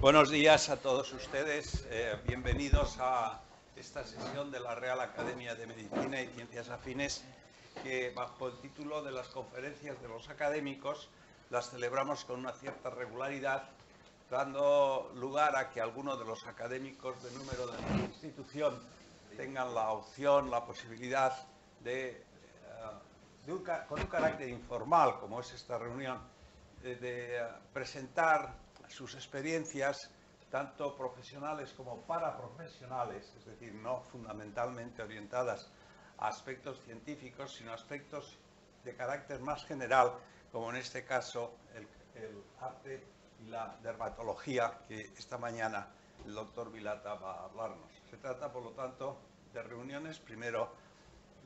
Buenos días a todos ustedes. Bienvenidos a esta sesión de la Real Academia de Medicina y Ciencias Afines, que bajo el título de las conferencias de los académicos las celebramos con una cierta regularidad, dando lugar a que algunos de los académicos de número de la institución tengan la opción, la posibilidad de, con un carácter informal, como es esta reunión, de presentar sus experiencias, tanto profesionales como paraprofesionales, es decir, no fundamentalmente orientadas a aspectos científicos, sino a aspectos de carácter más general, como en este caso el arte y la dermatología, que esta mañana el doctor Vilata va a hablarnos. Se trata, por lo tanto, de reuniones, primero,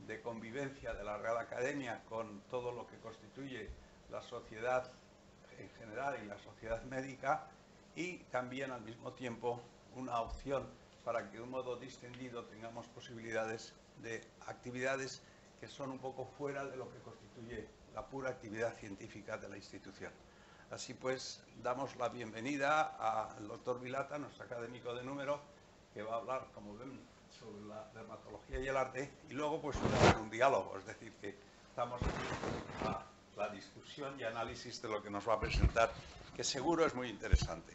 de convivencia de la Real Academia con todo lo que constituye la sociedad en general y la sociedad médica, y también al mismo tiempo una opción para que de un modo distendido tengamos posibilidades de actividades que son un poco fuera de lo que constituye la pura actividad científica de la institución. Así pues, damos la bienvenida al doctor Vilata, nuestro académico de número, que va a hablar, como ven, sobre la dermatología y el arte, y luego pues va a haber un diálogo, es decir, que estamos aquí a la discusión y análisis de lo que nos va a presentar, que seguro es muy interesante.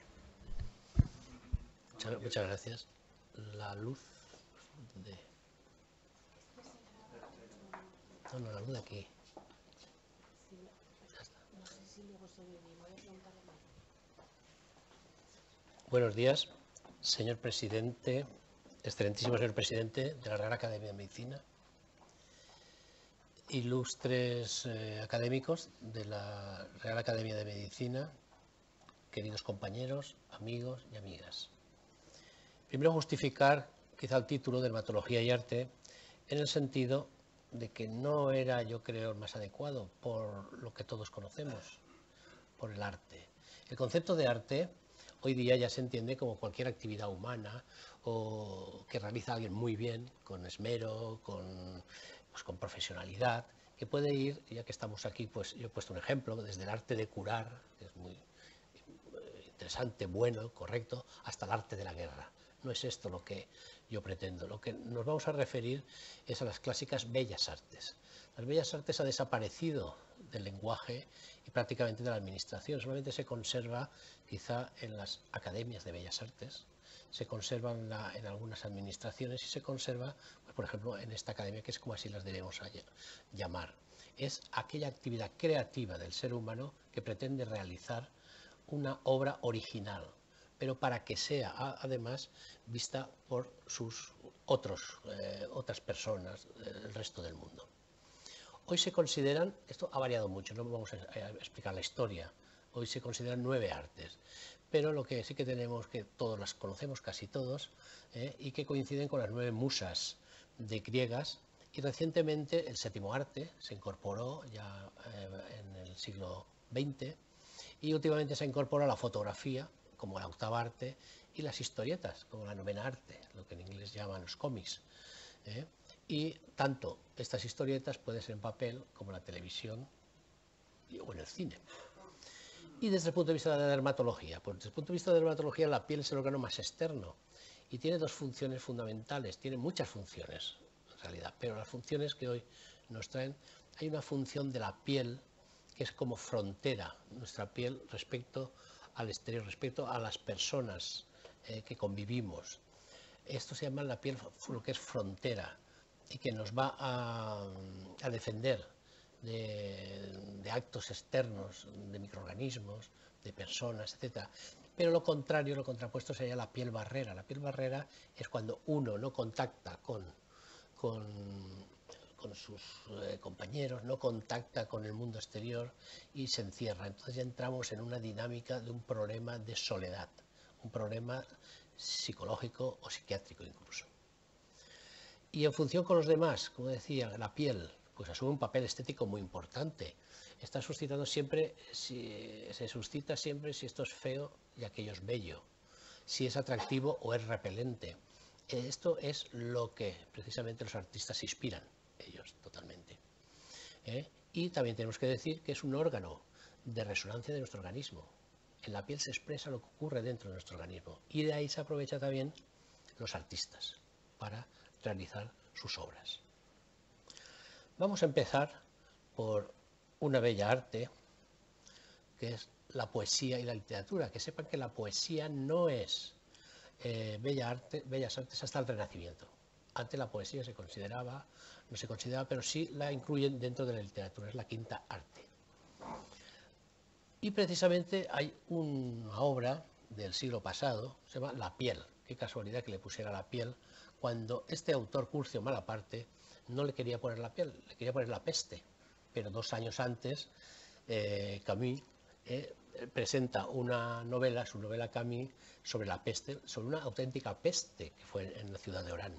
Muchas gracias. La luz de... No, la luz de aquí. Ya está. Buenos días, señor presidente, excelentísimo señor presidente de la Real Academia de Medicina, ilustres académicos de la Real Academia de Medicina, queridos compañeros, amigos y amigas. Primero, justificar quizá el título de Dermatología y Arte en el sentido de que no era, yo creo, el más adecuado por lo que todos conocemos, por el arte. El concepto de arte hoy día ya se entiende como cualquier actividad humana o que realiza alguien muy bien, con esmero, con profesionalidad, que puede ir, ya que estamos aquí, pues yo he puesto un ejemplo, desde el arte de curar, que es muy interesante, bueno, correcto, hasta el arte de la guerra. No es esto lo que yo pretendo. Lo que nos vamos a referir es a las clásicas bellas artes. Las bellas artes han desaparecido del lenguaje y prácticamente de la administración. Solamente se conserva quizá en las academias de bellas artes, se conservan en algunas administraciones y se conserva, pues, por ejemplo, en esta academia, que es como así las debemos llamar. Es aquella actividad creativa del ser humano que pretende realizar una obra original, pero para que sea además vista por sus otras personas del resto del mundo. Hoy se consideran, esto ha variado mucho, no vamos a explicar la historia, hoy se consideran 9 artes, pero lo que sí que tenemos, que todos las conocemos, casi todos, y que coinciden con las 9 musas de griegas, y recientemente el séptimo arte se incorporó ya en el siglo XX, y últimamente se incorpora la fotografía como la octava arte y las historietas como la novena arte, lo que en inglés llaman los cómics. Y tanto estas historietas pueden ser en papel como en la televisión o en el cine. Y desde el punto de vista de la dermatología, pues desde el punto de vista de la dermatología, la piel es el órgano más externo y tiene 2 funciones fundamentales, tiene muchas funciones en realidad, pero las funciones que hoy nos traen, hay una función de la piel que es como frontera, nuestra piel respecto al exterior, respecto a las personas que convivimos. Esto se llama la piel, lo que es frontera, y que nos va a defender de actos externos, de microorganismos, de personas, etc. Pero lo contrario, lo contrapuesto sería la piel barrera. La piel barrera es cuando uno no contacta con sus compañeros, no contacta con el mundo exterior y se encierra. Entonces ya entramos en una dinámica de un problema de soledad, un problema psicológico o psiquiátrico incluso. Y en función con los demás, como decía, la piel pues asume un papel estético muy importante. Está suscitando siempre, se suscita siempre si esto es feo y aquello es bello, si es atractivo o es repelente. Esto es lo que precisamente los artistas se inspiran, ellos totalmente. Y también tenemos que decir que es un órgano de resonancia de nuestro organismo. En la piel se expresa lo que ocurre dentro de nuestro organismo y de ahí se aprovecha también los artistas para realizar sus obras. Vamos a empezar por una bella arte, que es la poesía y la literatura. Que sepan que la poesía no es bellas artes hasta el Renacimiento. Antes la poesía no se consideraba, pero sí la incluyen dentro de la literatura, es la quinta arte. Y precisamente hay una obra del siglo pasado, se llama La piel. Qué casualidad que le pusiera la piel, cuando este autor, Curcio Malaparte, no le quería poner la piel, le quería poner la peste. Pero 2 años antes, Camus presenta una novela, su novela Camus, sobre la peste, sobre una auténtica peste que fue en la ciudad de Orán.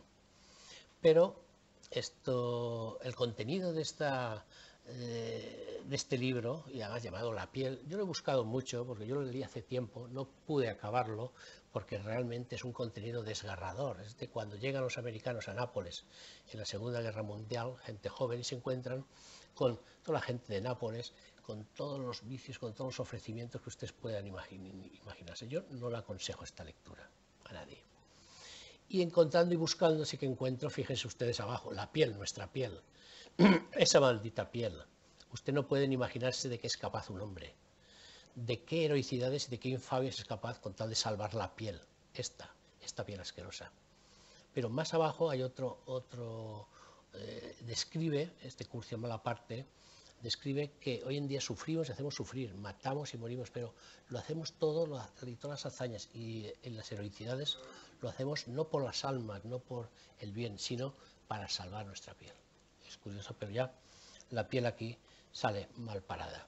Pero el contenido de este libro, y además llamado La piel, yo lo he buscado mucho porque yo lo leí hace tiempo, no pude acabarlo porque realmente es un contenido desgarrador. Es de cuando llegan los americanos a Nápoles en la Segunda Guerra Mundial, gente joven, y se encuentran con toda la gente de Nápoles, con todos los vicios, con todos los ofrecimientos que ustedes puedan imaginarse. Yo no le aconsejo esta lectura a nadie. Y encontrando y buscando sí que encuentro, fíjense ustedes abajo, la piel, nuestra piel. Esa maldita piel. Usted no puede ni imaginarse de qué es capaz un hombre, de qué heroicidades y de qué infamias es capaz con tal de salvar la piel, esta piel asquerosa. Pero más abajo hay describe, este Curcio Malaparte, describe que hoy en día sufrimos y hacemos sufrir, matamos y morimos, pero lo hacemos todo, y todas las hazañas y en las heroicidades lo hacemos no por las almas, no por el bien, sino para salvar nuestra piel. Es curioso, pero ya la piel aquí sale mal parada.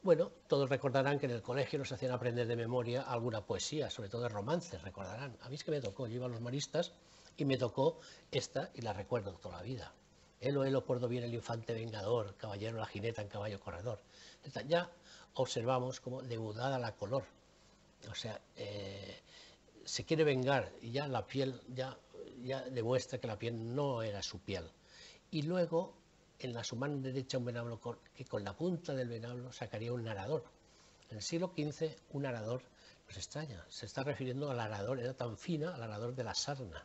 Bueno, todos recordarán que en el colegio nos hacían aprender de memoria alguna poesía, sobre todo de romances, recordarán. A mí es que me tocó, yo iba a los maristas y me tocó esta y la recuerdo toda la vida. Helo, helo, por doquier el infante vengador, caballero la jineta en caballo corredor. Ya observamos como demudada la color. O sea, se quiere vengar y ya la piel ya demuestra que la piel no era su piel. Y luego, en la su mano derecha, un venablo que con la punta del venablo sacaría un arador. En el siglo XV, un arador, pues extraña, se está refiriendo al arador, era tan fina, al arador de la sarna.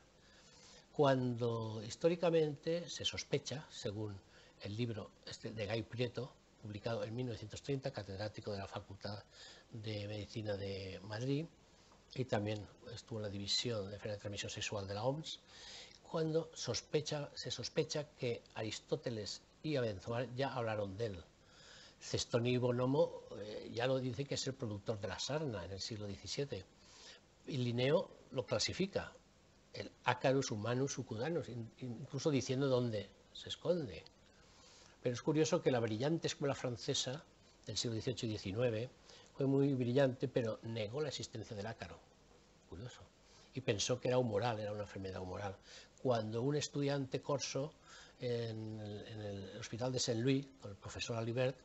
Cuando históricamente se sospecha, según el libro de Gay Prieto, publicado en 1930, catedrático de la Facultad de Medicina de Madrid, y también estuvo en la división de transmisión sexual de la OMS, cuando se sospecha que Aristóteles y Abenzoar ya hablaron de él. Cestoni y Bonomo ya lo dice que es el productor de la sarna en el siglo XVII. Y Linneo lo clasifica, el Acarus humanus succudanus, incluso diciendo dónde se esconde. Pero es curioso que la brillante escuela francesa del siglo XVIII y XIX fue muy brillante, pero negó la existencia del ácaro. Curioso. Y pensó que era humoral, era una enfermedad humoral. Cuando un estudiante corso en el hospital de Saint-Louis, con el profesor Alibert,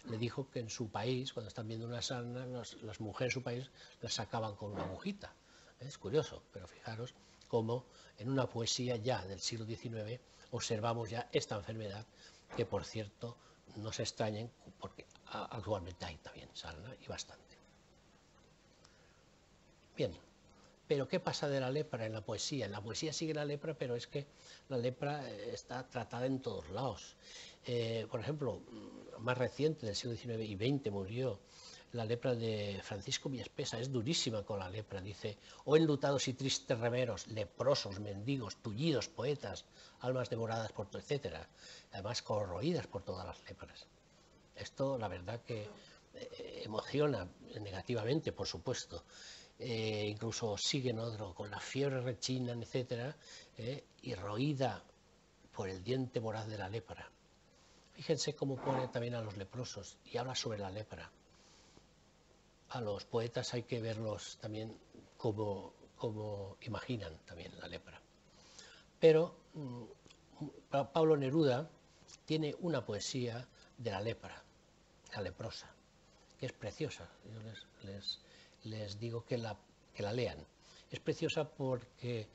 le dijo que en su país, cuando están viendo una sarna, las mujeres en su país las sacaban con una agujita. Es curioso, pero fijaros cómo en una poesía ya del siglo XIX observamos ya esta enfermedad, que por cierto no se extrañen porque actualmente hay también sarna y bastante. Bien. Pero ¿qué pasa de la lepra en la poesía? En la poesía sigue la lepra, pero es que la lepra está tratada en todos lados. Por ejemplo, más reciente, del siglo XIX y XX, murió la lepra de Francisco Villaspesa. Es durísima con la lepra. Dice: oh enlutados y tristes remeros, leprosos, mendigos, tullidos, poetas, almas devoradas por todo, etcétera. Además corroídas por todas las lepras. Esto, la verdad, que emociona negativamente, por supuesto. Incluso siguen otro con la fiebre rechina, etcétera, y roída por el diente voraz de la lepra. Fíjense cómo pone también a los leprosos y habla sobre la lepra. A los poetas hay que verlos también como imaginan también la lepra. Pero Pablo Neruda tiene una poesía de la lepra, la leprosa, que es preciosa. Yo les digo que la lean. Es preciosa porque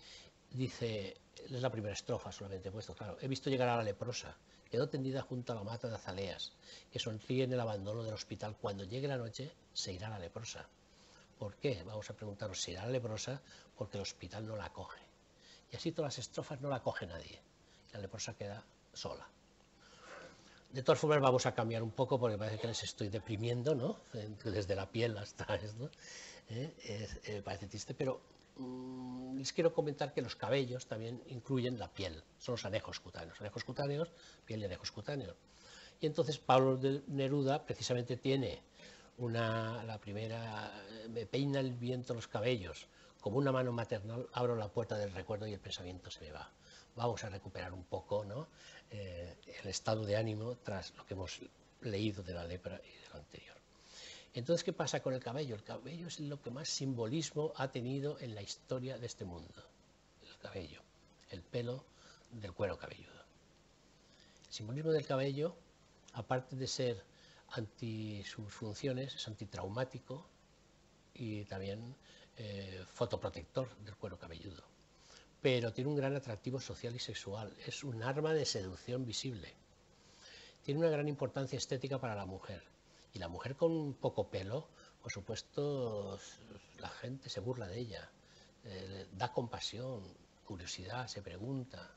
dice, es la primera estrofa solamente puesto, claro: he visto llegar a la leprosa, quedó tendida junto a la mata de azaleas, que sonríe en el abandono del hospital. Cuando llegue la noche se irá la leprosa. ¿Por qué? Vamos a preguntarnos si era leprosa, porque el hospital no la acoge. Y así todas las estrofas no la acoge nadie. La leprosa queda sola. De todas formas vamos a cambiar un poco porque parece que les estoy deprimiendo, ¿no? Desde la piel hasta esto. Parece triste, pero les quiero comentar que los cabellos también incluyen la piel, son los anejos cutáneos. Anejos cutáneos, piel y anejos cutáneos. Y entonces Pablo de Neruda precisamente tiene la primera, me peina el viento los cabellos, como una mano maternal abro la puerta del recuerdo y el pensamiento se me va. Vamos a recuperar un poco, ¿no? El estado de ánimo tras lo que hemos leído de la lepra y de lo anterior. Entonces, ¿qué pasa con el cabello? El cabello es lo que más simbolismo ha tenido en la historia de este mundo. El cabello, el pelo del cuero cabelludo. El simbolismo del cabello, aparte de ser anti sus funciones, es antitraumático y también fotoprotector del cuero cabelludo. Pero tiene un gran atractivo social y sexual, es un arma de seducción visible. Tiene una gran importancia estética para la mujer. Y la mujer con poco pelo, por supuesto, la gente se burla de ella, da compasión, curiosidad, se pregunta.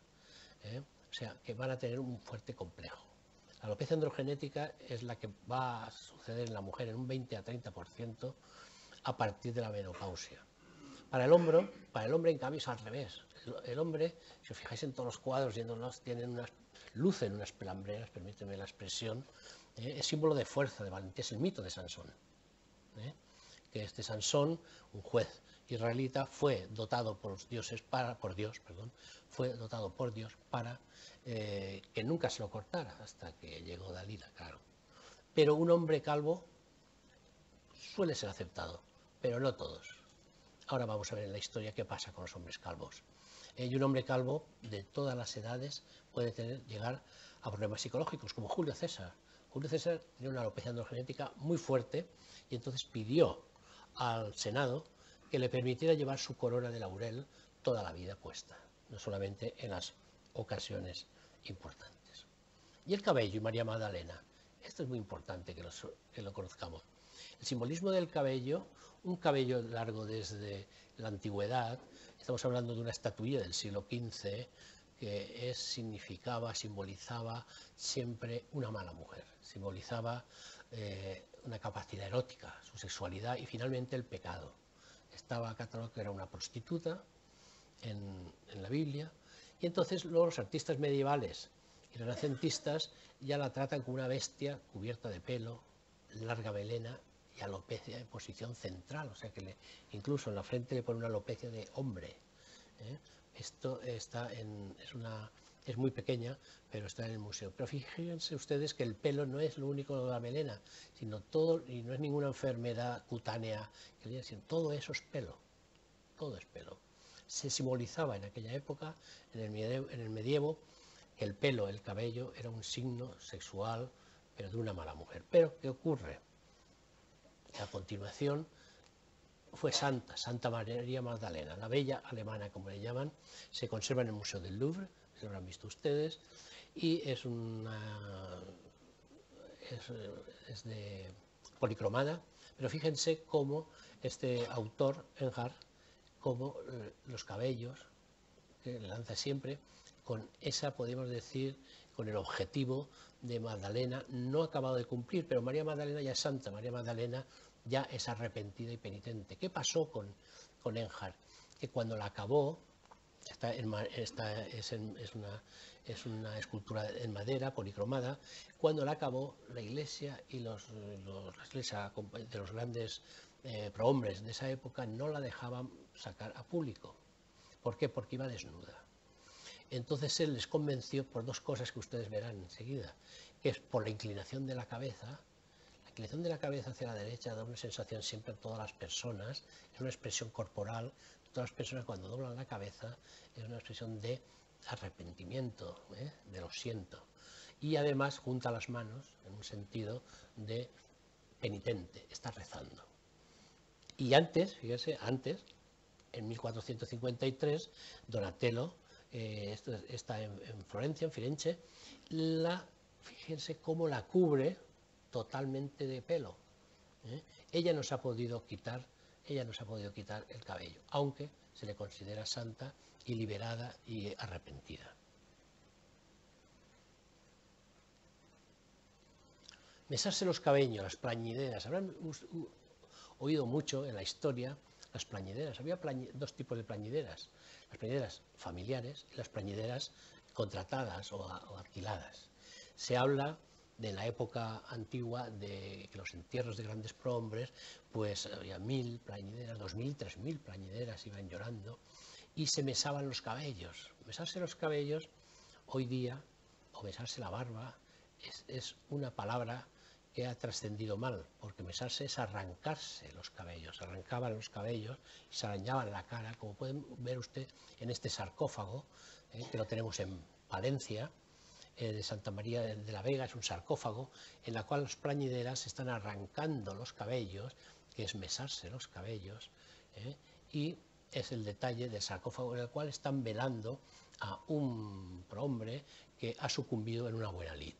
O sea, que van a tener un fuerte complejo. La alopecia androgenética es la que va a suceder en la mujer en un 20 a 30% a partir de la menopausia. Para el hombre, en cambio, es al revés. El hombre, si os fijáis en todos los cuadros, lucen unas pelambreras, permíteme la expresión, es símbolo de fuerza, de valentía, es el mito de Sansón. Que Sansón, un juez israelita, fue dotado por Dios para que nunca se lo cortara, hasta que llegó Dalila, claro. Pero un hombre calvo suele ser aceptado, pero no todos. Ahora vamos a ver en la historia qué pasa con los hombres calvos. Y un hombre calvo de todas las edades puede llegar a problemas psicológicos, como Julio César. Julio César tenía una alopecia androgenética muy fuerte y entonces pidió al Senado que le permitiera llevar su corona de laurel toda la vida puesta, no solamente en las ocasiones importantes. Y el cabello y María Magdalena, esto es muy importante que lo conozcamos. El simbolismo del cabello, un cabello largo desde la antigüedad, estamos hablando de una estatuilla del siglo XV, que simbolizaba siempre una mala mujer, simbolizaba una capacidad erótica, su sexualidad y finalmente el pecado. Estaba catalogado que era una prostituta en la Biblia, y entonces luego los artistas medievales y renacentistas ya la tratan como una bestia cubierta de pelo, larga melena y alopecia en posición central, o sea que incluso en la frente le pone una alopecia de hombre. Esto es muy pequeña, pero está en el museo. Pero fíjense ustedes que el pelo no es lo único de la melena, sino todo, y no es ninguna enfermedad cutánea, sino todo eso es pelo, todo es pelo. Se simbolizaba en aquella época, en el medievo, que el pelo, el cabello, era un signo sexual, pero de una mala mujer. Pero, ¿qué ocurre? A continuación fue Santa María Magdalena, la bella alemana, como le llaman, se conserva en el Museo del Louvre, lo habrán visto ustedes, y es de policromada, pero fíjense cómo este autor, Enjar, cómo los cabellos, que lanza siempre, con esa, podemos decir, con el objetivo de Magdalena, no acabado de cumplir, pero María Magdalena ya es santa, María Magdalena ya es arrepentida y penitente. ¿Qué pasó con Enjar? Que cuando la acabó, es una escultura en madera, policromada, cuando la acabó, la iglesia y la iglesia de los grandes prohombres de esa época no la dejaban sacar a público. ¿Por qué? Porque iba desnuda. Entonces él les convenció por dos cosas que ustedes verán enseguida, que es por la inclinación de la cabeza. La inclinación de la cabeza hacia la derecha da una sensación siempre a todas las personas, es una expresión corporal. Todas las personas cuando doblan la cabeza es una expresión de arrepentimiento, de lo siento. Y además junta las manos en un sentido de penitente, está rezando. Y antes, fíjense, en 1453, Donatello, esto está en Florencia, en Firenze, fíjense cómo la cubre totalmente de pelo. Ella no se ha podido quitar ella no se ha podido quitar el cabello, aunque se le considera santa y liberada y arrepentida. Mesarse los cabellos, las plañideras. Habrán oído mucho en la historia las plañideras. Había dos tipos de plañideras: las plañideras familiares y las plañideras contratadas o alquiladas. Se habla de la época antigua de que los entierros de grandes prohombres, pues había 1000 plañideras, 2000, 3000 plañideras iban llorando y se mesaban los cabellos. Mesarse los cabellos hoy día, o mesarse la barba, es una palabra que ha trascendido mal, porque mesarse es arrancarse los cabellos. Se arrancaban los cabellos y se arañaban la cara, como pueden ver usted en este sarcófago, que lo tenemos en Palencia, de Santa María de la Vega. Es un sarcófago en el cual las plañideras están arrancando los cabellos, que es mesarse los cabellos, y es el detalle del sarcófago en el cual están velando a un prohombre que ha sucumbido en una buena lid.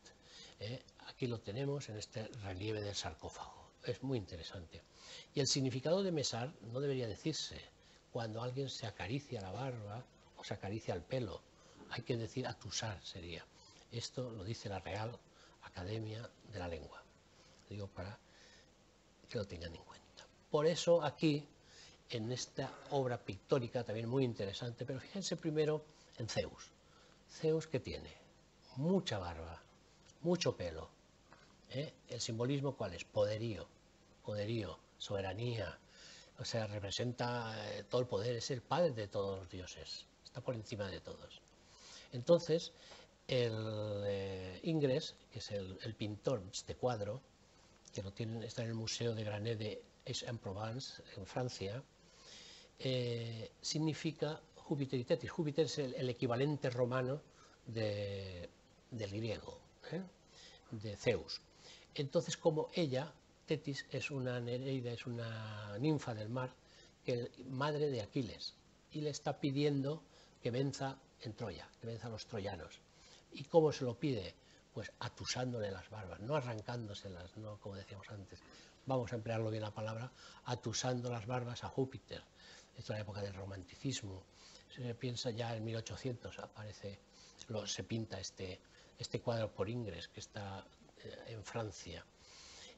Aquí lo tenemos en este relieve del sarcófago. Es muy interesante. Y el significado de mesar no debería decirse cuando alguien se acaricia la barba o se acaricia el pelo. Hay que decir atusar sería. Esto lo dice la Real Academia de la Lengua. Lo digo para que lo tengan en cuenta. Por eso aquí, en esta obra pictórica también muy interesante, pero fíjense primero en Zeus. Zeus, ¿qué tiene? Mucha barba, mucho pelo. ¿El simbolismo cuál es? Poderío, soberanía. O sea, representa todo el poder, es el padre de todos los dioses, está por encima de todos. Entonces, Ingres, que es el pintor de este cuadro, que está en el Museo de Granet de Aix-en-Provence, en Francia, significa Júpiter y Tetis. Júpiter es el equivalente romano del griego, de Zeus. Entonces, como ella, Tetis es una nereida, es una ninfa del mar, madre de Aquiles, y le está pidiendo que venza en Troya, que venza a los troyanos. ¿Y cómo se lo pide? Pues atusándole las barbas, no arrancándoselas, no como decíamos antes. Vamos a emplearlo bien la palabra, atusando las barbas a Júpiter. Esta es la época del romanticismo. Se piensa ya en 1800, se pinta este cuadro por Ingres, que está en Francia.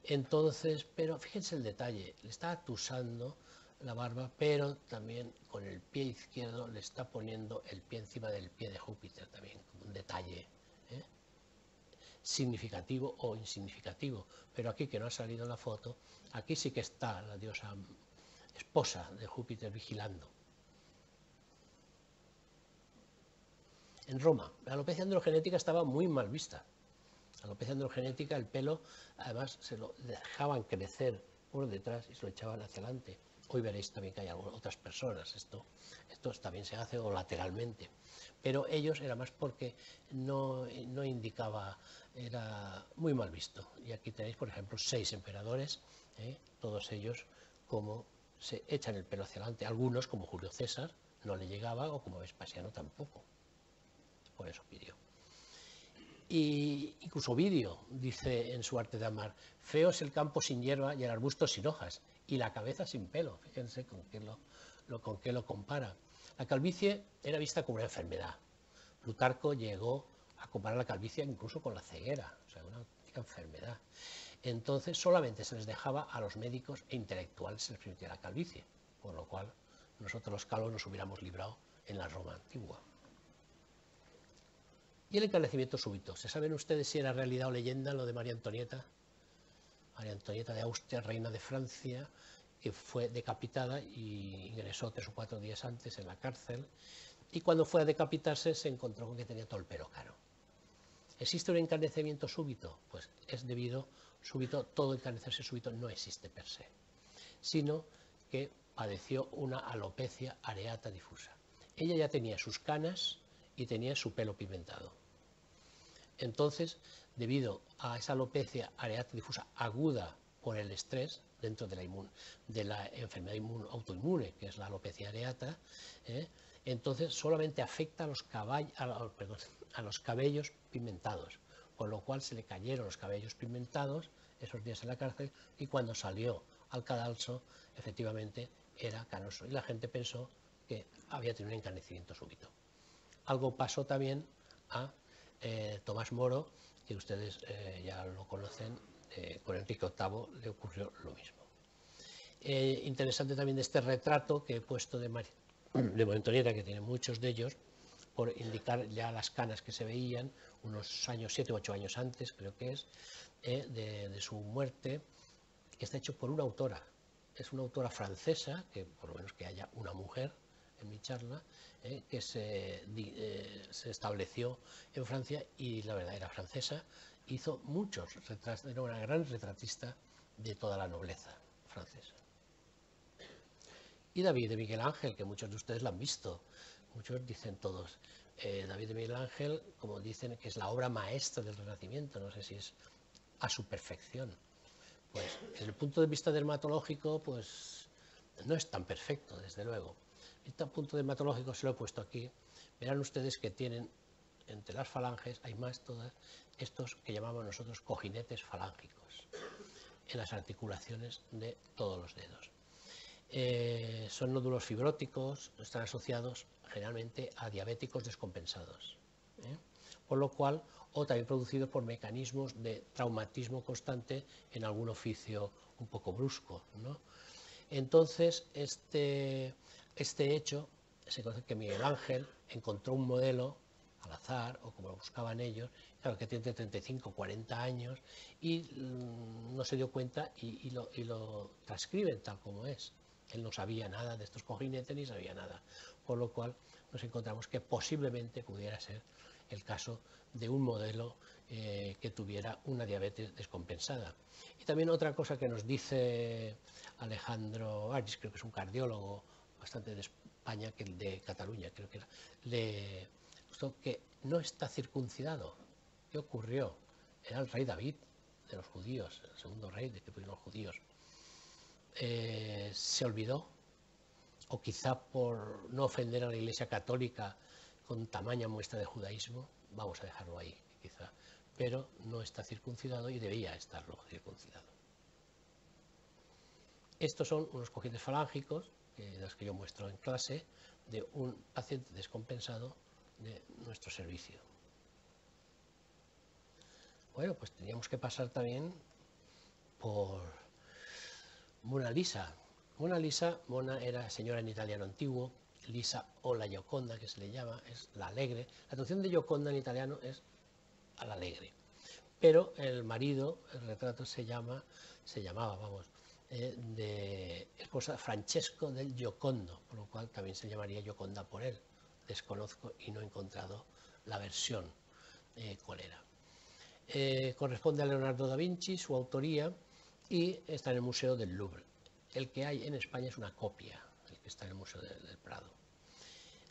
Entonces, pero fíjense el detalle, le está atusando la barba, pero también con el pie izquierdo le está poniendo el pie encima del pie de Júpiter, también como un detalle significativo o insignificativo. Pero aquí, que no ha salido en la foto, aquí sí que está la diosa esposa de Júpiter vigilando. En Roma, la alopecia androgenética estaba muy mal vista. La alopecia androgenética, el pelo, además se lo dejaban crecer por detrás y se lo echaban hacia adelante. Hoy veréis también que hay otras personas, esto también se hace, o lateralmente. Pero ellos era más porque no indicaba, era muy mal visto. Y aquí tenéis, por ejemplo, 6 emperadores, todos ellos como se echan el pelo hacia adelante. Algunos, como Julio César, no le llegaba, o como Vespasiano tampoco. Por eso pidió. Y incluso Ovidio dice en su Arte de Amar: feo es el campo sin hierba y el arbusto sin hojas, y la cabeza sin pelo. Fíjense con qué lo compara. La calvicie era vista como una enfermedad. Plutarco llegó a comparar la calvicie incluso con la ceguera, o sea, una enfermedad. Entonces solamente se les dejaba a los médicos e intelectuales, se les permitía la calvicie, por lo cual nosotros los calvos nos hubiéramos librado en la Roma antigua. Y el encanecimiento súbito. ¿Se saben ustedes si era realidad o leyenda lo de María Antonieta? María Antonieta de Austria, reina de Francia, que fue decapitada y ingresó 3 o 4 días antes en la cárcel, y cuando fue a decapitarse se encontró con que tenía todo el pelo cano. ¿Existe un encanecimiento súbito? Pues es debido súbito, todo encanecerse súbito no existe per se, sino que padeció una alopecia areata difusa. Ella ya tenía sus canas y tenía su pelo pigmentado. Entonces, debido a esa alopecia areata difusa aguda por el estrés dentro de la enfermedad autoinmune, que es la alopecia areata, entonces solamente afecta a los cabellos pigmentados, por lo cual se le cayeron los cabellos pigmentados esos días en la cárcel, y cuando salió al cadalso, efectivamente era canoso. Y la gente pensó que había tenido un encanecimiento súbito. Algo pasó también a Tomás Moro, que ustedes ya lo conocen, con Enrique VIII le ocurrió lo mismo. Interesante también de este retrato que he puesto de María Antonieta, que tiene muchos de ellos, por indicar ya las canas que se veían, unos años, 7 u 8 años antes, creo que es, de su muerte, que está hecho por una autora. Es una autora francesa, que por lo menos que haya una mujer en mi charla, que se estableció en Francia y la verdad era francesa, hizo muchos retratos, era una gran retratista de toda la nobleza francesa. Y David de Miguel Ángel, que muchos de ustedes lo han visto, muchos dicen todos, David de Miguel Ángel, como dicen, que es la obra maestra del Renacimiento, no sé si es a su perfección. Pues desde el punto de vista dermatológico, pues no es tan perfecto, desde luego. Este punto dermatológico se lo he puesto aquí. Verán ustedes que tienen entre las falanges, hay más todas, estos que llamamos nosotros cojinetes falángicos, en las articulaciones de todos los dedos. Son nódulos fibróticos, están asociados generalmente a diabéticos descompensados, por lo cual, o también producidos por mecanismos de traumatismo constante en algún oficio un poco brusco, ¿no? Entonces, este hecho, se conoce que Miguel Ángel encontró un modelo al azar, o como lo buscaban ellos, claro, que tiene 35 o 40 años, y no se dio cuenta y lo transcriben tal como es. Él no sabía nada de estos cojinetes ni sabía nada, por lo cual nos encontramos que posiblemente pudiera ser el caso de un modelo que tuviera una diabetes descompensada. Y también otra cosa que nos dice Alejandro Aris, creo que es un cardiólogo bastante de España, que de Cataluña, creo que era, que no está circuncidado. ¿Qué ocurrió? Era el rey David de los judíos, el segundo rey de que tuvieron los judíos. Se olvidó, o quizá por no ofender a la Iglesia Católica con tamaña muestra de judaísmo, vamos a dejarlo ahí, quizá, pero no está circuncidado y debía estarlo circuncidado. Estos son unos cojinetes falángicos, los que yo muestro en clase, de un paciente descompensado de nuestro servicio. Bueno, pues teníamos que pasar también por Mona Lisa. Mona era señora en italiano antiguo, Lisa o la Gioconda, que se le llama, es la alegre. La traducción de Gioconda en italiano es a la alegre. Pero el marido, el retrato se llamaba, de esposa Francesco del Giocondo, por lo cual también se llamaría Gioconda por él. Desconozco y no he encontrado la versión cuál era. Corresponde a Leonardo da Vinci, su autoría, y está en el Museo del Louvre. El que hay en España es una copia, el que está en el Museo del Prado.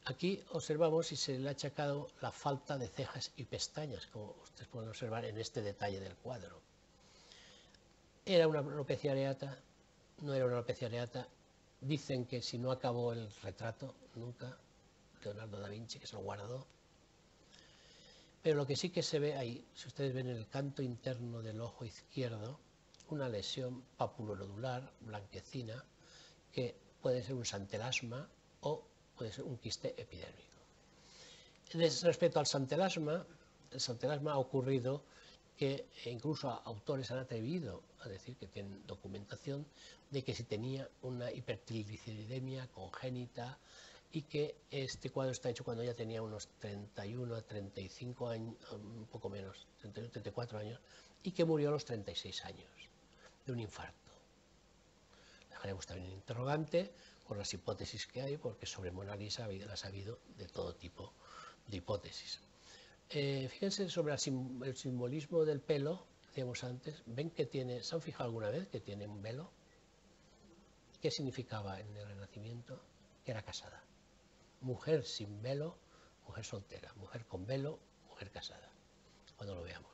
Aquí observamos y se le ha achacado la falta de cejas y pestañas, como ustedes pueden observar en este detalle del cuadro. ¿Era una alopecia areata? No era una alopecia areata. Dicen que si no acabó el retrato, nunca, Leonardo da Vinci, que se lo guardó. Pero lo que sí que se ve ahí, si ustedes ven en el canto interno del ojo izquierdo, una lesión papulonodular, blanquecina, que puede ser un santelasma o puede ser un quiste epidérmico. Respecto al santelasma, el santelasma ha ocurrido que incluso autores han atrevido a decir, que tienen documentación, de que si tenía una hipertrigliceridemia congénita y que este cuadro está hecho cuando ella tenía unos 31 a 35 años, un poco menos, 31, 34 años, y que murió a los 36 años de un infarto. Dejaremos también un interrogante con las hipótesis que hay, porque sobre Mona Lisa las ha habido de todo tipo de hipótesis. Fíjense sobre el simbolismo del pelo, decíamos antes, ven que tiene, ¿se han fijado alguna vez que tiene un velo? ¿Qué significaba en el Renacimiento? Que era casada. Mujer sin velo, mujer soltera, mujer con velo, mujer casada, cuando lo veamos.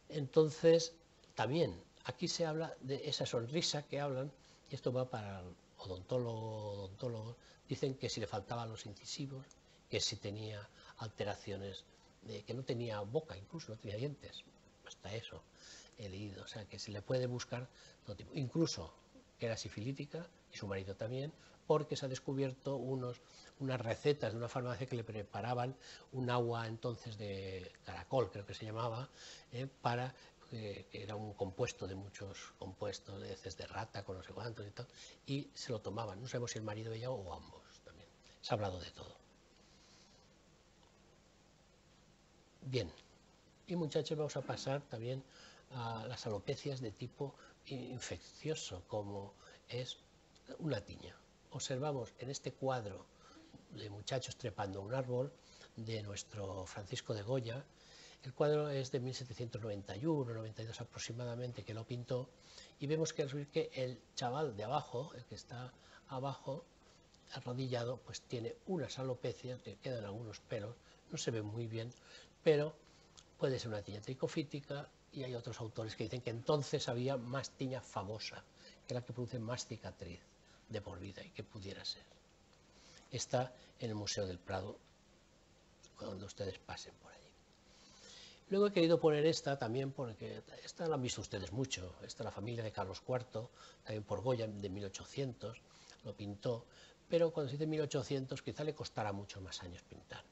Entonces, también, aquí se habla de esa sonrisa que hablan, y esto va para el odontólogos, dicen que si le faltaban los incisivos, que si tenía alteraciones, que no tenía boca, incluso no tenía dientes, hasta eso he leído, o sea que se le puede buscar todo tipo. Incluso que era sifilítica, y su marido también, porque se ha descubierto unas recetas de una farmacia que le preparaban un agua entonces de caracol, creo que se llamaba, que era un compuesto de muchos compuestos, de heces de rata, con no sé cuántos y tal, y se lo tomaban. No sabemos si el marido ella o ambos también. Se ha hablado de todo. Bien, y muchachos, vamos a pasar también a las alopecias de tipo infeccioso, como es una tiña. Observamos en este cuadro de muchachos trepando un árbol de nuestro Francisco de Goya. El cuadro es de 1791-92 aproximadamente, que lo pintó, y vemos que el chaval de abajo, el que está abajo, arrodillado, pues tiene unas alopecias, le quedan algunos pelos, no se ve muy bien, pero puede ser una tiña tricofítica, y hay otros autores que dicen que entonces había más tiña famosa, que la que produce más cicatriz de por vida y que pudiera ser. Está en el Museo del Prado, cuando ustedes pasen por allí. Luego he querido poner esta también porque esta la han visto ustedes mucho. Esta es la familia de Carlos IV, también por Goya, de 1800, lo pintó, pero cuando se dice 1800 quizá le costará muchos más años pintar.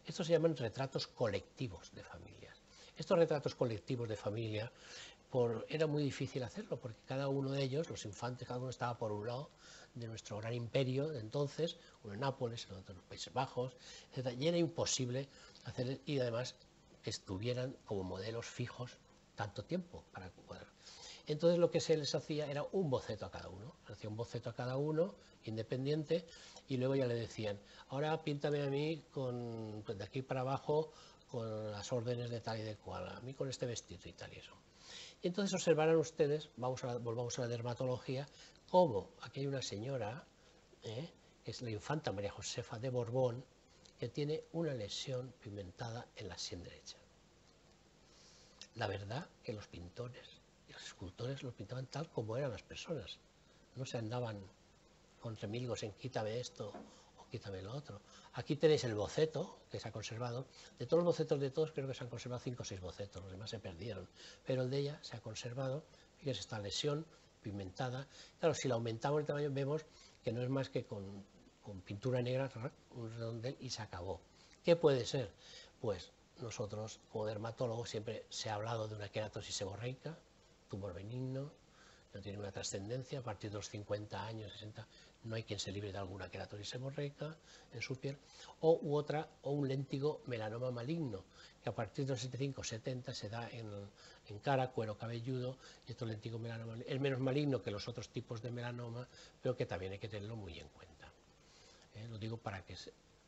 Estos se llaman retratos colectivos de familias. Estos retratos colectivos de familia era muy difícil hacerlo porque cada uno de ellos, los infantes, cada uno estaba por un lado de nuestro gran imperio de entonces, uno en Nápoles, el otro en los Países Bajos, etc. Y era imposible hacer, y además que estuvieran como modelos fijos tanto tiempo para cuadrar. Entonces lo que se les hacía era un boceto a cada uno, hacía un boceto a cada uno, independiente, y luego ya le decían, ahora píntame a mí pues de aquí para abajo con las órdenes de tal y de cual, a mí con este vestido y tal y eso. Y entonces observarán ustedes, volvamos a la dermatología, cómo aquí hay una señora, que es la infanta María Josefa de Borbón, que tiene una lesión pigmentada en la sien derecha. La verdad que los pintores y los escultores lo pintaban tal como eran las personas. No se andaban con remilgos en quítame esto o quítame lo otro. Aquí tenéis el boceto que se ha conservado. De todos los bocetos de todos creo que se han conservado 5 o 6 bocetos, los demás se perdieron. Pero el de ella se ha conservado. Fíjense esta lesión pigmentada. Claro, si la aumentamos el tamaño vemos que no es más que con pintura negra, un redondel y se acabó. ¿Qué puede ser? Pues nosotros, como dermatólogos, siempre se ha hablado de una queratosis seborreica, tumor benigno, no tiene una trascendencia, a partir de los 50 años, 60, no hay quien se libre de alguna queratosis seborreica en su piel, o un léntigo melanoma maligno, que a partir de los 75-70 se da en cara, cuero cabelludo, y este léntigo melanoma es menos maligno que los otros tipos de melanoma, pero que también hay que tenerlo muy en cuenta. Lo digo para que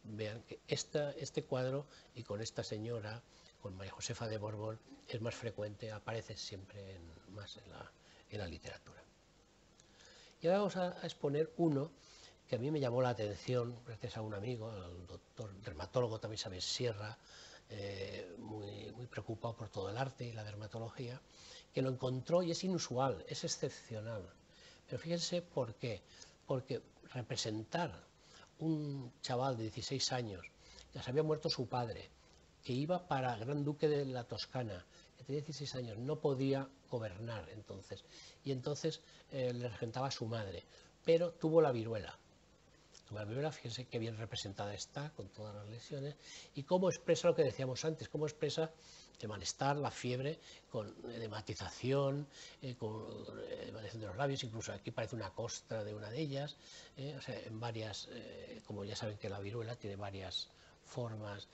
vean que este cuadro y con esta señora, con María Josefa de Borbón, es más frecuente, aparece siempre más en la literatura. Y ahora vamos a exponer uno que a mí me llamó la atención, gracias a un amigo, al doctor dermatólogo también Isabel Sierra, muy preocupado por todo el arte y la dermatología, que lo encontró y es inusual, es excepcional. Pero fíjense por qué. Porque representar un chaval de 16 años, que se había muerto su padre, que iba para Gran Duque de la Toscana, que tenía 16 años, no podía gobernar entonces, y entonces le regentaba a su madre, pero tuvo la viruela. La viruela, fíjense qué bien representada está, con todas las lesiones, y cómo expresa lo que decíamos antes, cómo expresa el malestar, la fiebre, con edematización, con edemación de los labios, incluso aquí parece una costra de una de ellas, o sea, en varias, como ya saben que la viruela tiene varias formas,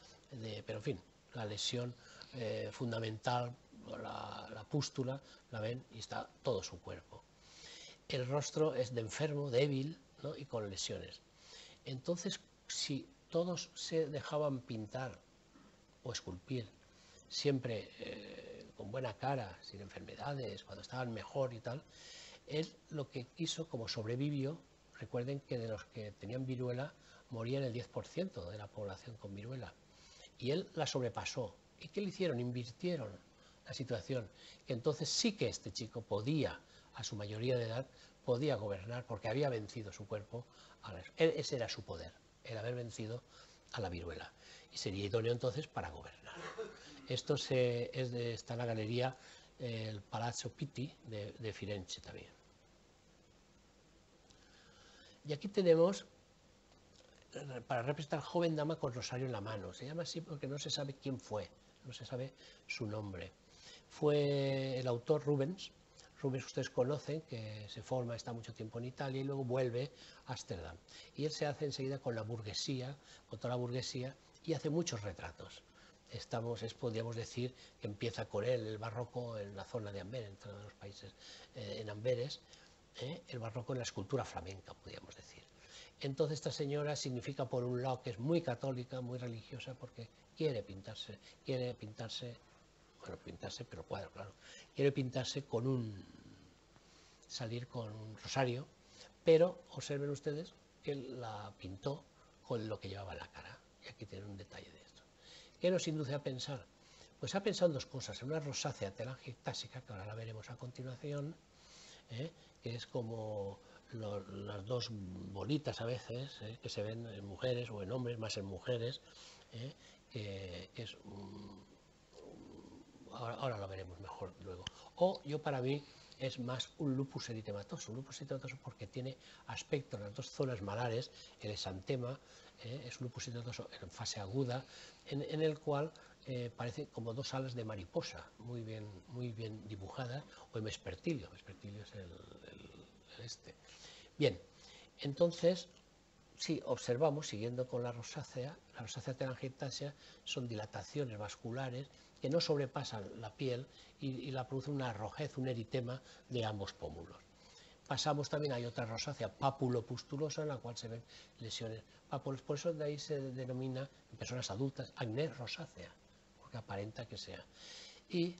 pero en fin, la lesión fundamental, la pústula, la ven y está todo su cuerpo. El rostro es de enfermo, débil, ¿no? Y con lesiones. Entonces, si todos se dejaban pintar o esculpir siempre con buena cara, sin enfermedades, cuando estaban mejor y tal, él lo que quiso, como sobrevivió, recuerden que de los que tenían viruela morían el 10% de la población con viruela, y él la sobrepasó. ¿Y qué le hicieron? Invirtieron la situación, que entonces sí que este chico podía, a su mayoría de edad, podía gobernar porque había vencido su cuerpo, ese era su poder, el haber vencido a la viruela, y sería idóneo entonces para gobernar. Esto está en la galería el Palazzo Pitti de Firenze también. Y aquí tenemos, para representar joven dama con rosario en la mano. Se llama así porque no se sabe quién fue, no se sabe su nombre. Fue el autor Rubens. Rubens ustedes conocen, que se forma, está mucho tiempo en Italia y luego vuelve a Ámsterdam. Y él se hace enseguida con la burguesía, con toda la burguesía, y hace muchos retratos. Podríamos decir que empieza con él el barroco en la zona de Amberes, en todos los países en Amberes, el barroco en la escultura flamenca, podríamos decir. Entonces esta señora significa por un lado que es muy católica, muy religiosa, porque quiere pintarse, pero cuadro, claro, quiere pintarse salir con un rosario, pero observen ustedes que la pintó con lo que llevaba en la cara, y aquí tienen un detalle de esto. ¿Qué nos induce a pensar? Pues ha pensado en dos cosas, en una rosácea telangiectásica, que ahora la veremos a continuación, que es como las dos bolitas a veces, que se ven en mujeres o en hombres, más en mujeres, que es ahora lo veremos mejor luego. O yo para mí es más un lupus eritematoso, porque tiene aspecto en las dos zonas malares, el exantema, es un lupus eritematoso en fase aguda, en el cual parece como dos alas de mariposa, muy bien dibujadas, o hemespertilio es este. Bien, entonces, si observamos, siguiendo con la rosácea telangiectasia son dilataciones vasculares que no sobrepasan la piel y la producen una rojez, un eritema de ambos pómulos. Pasamos también, hay otra rosácea papulopustulosa en la cual se ven lesiones pápulas, por eso de ahí se denomina en personas adultas acné rosácea, porque aparenta que sea. Y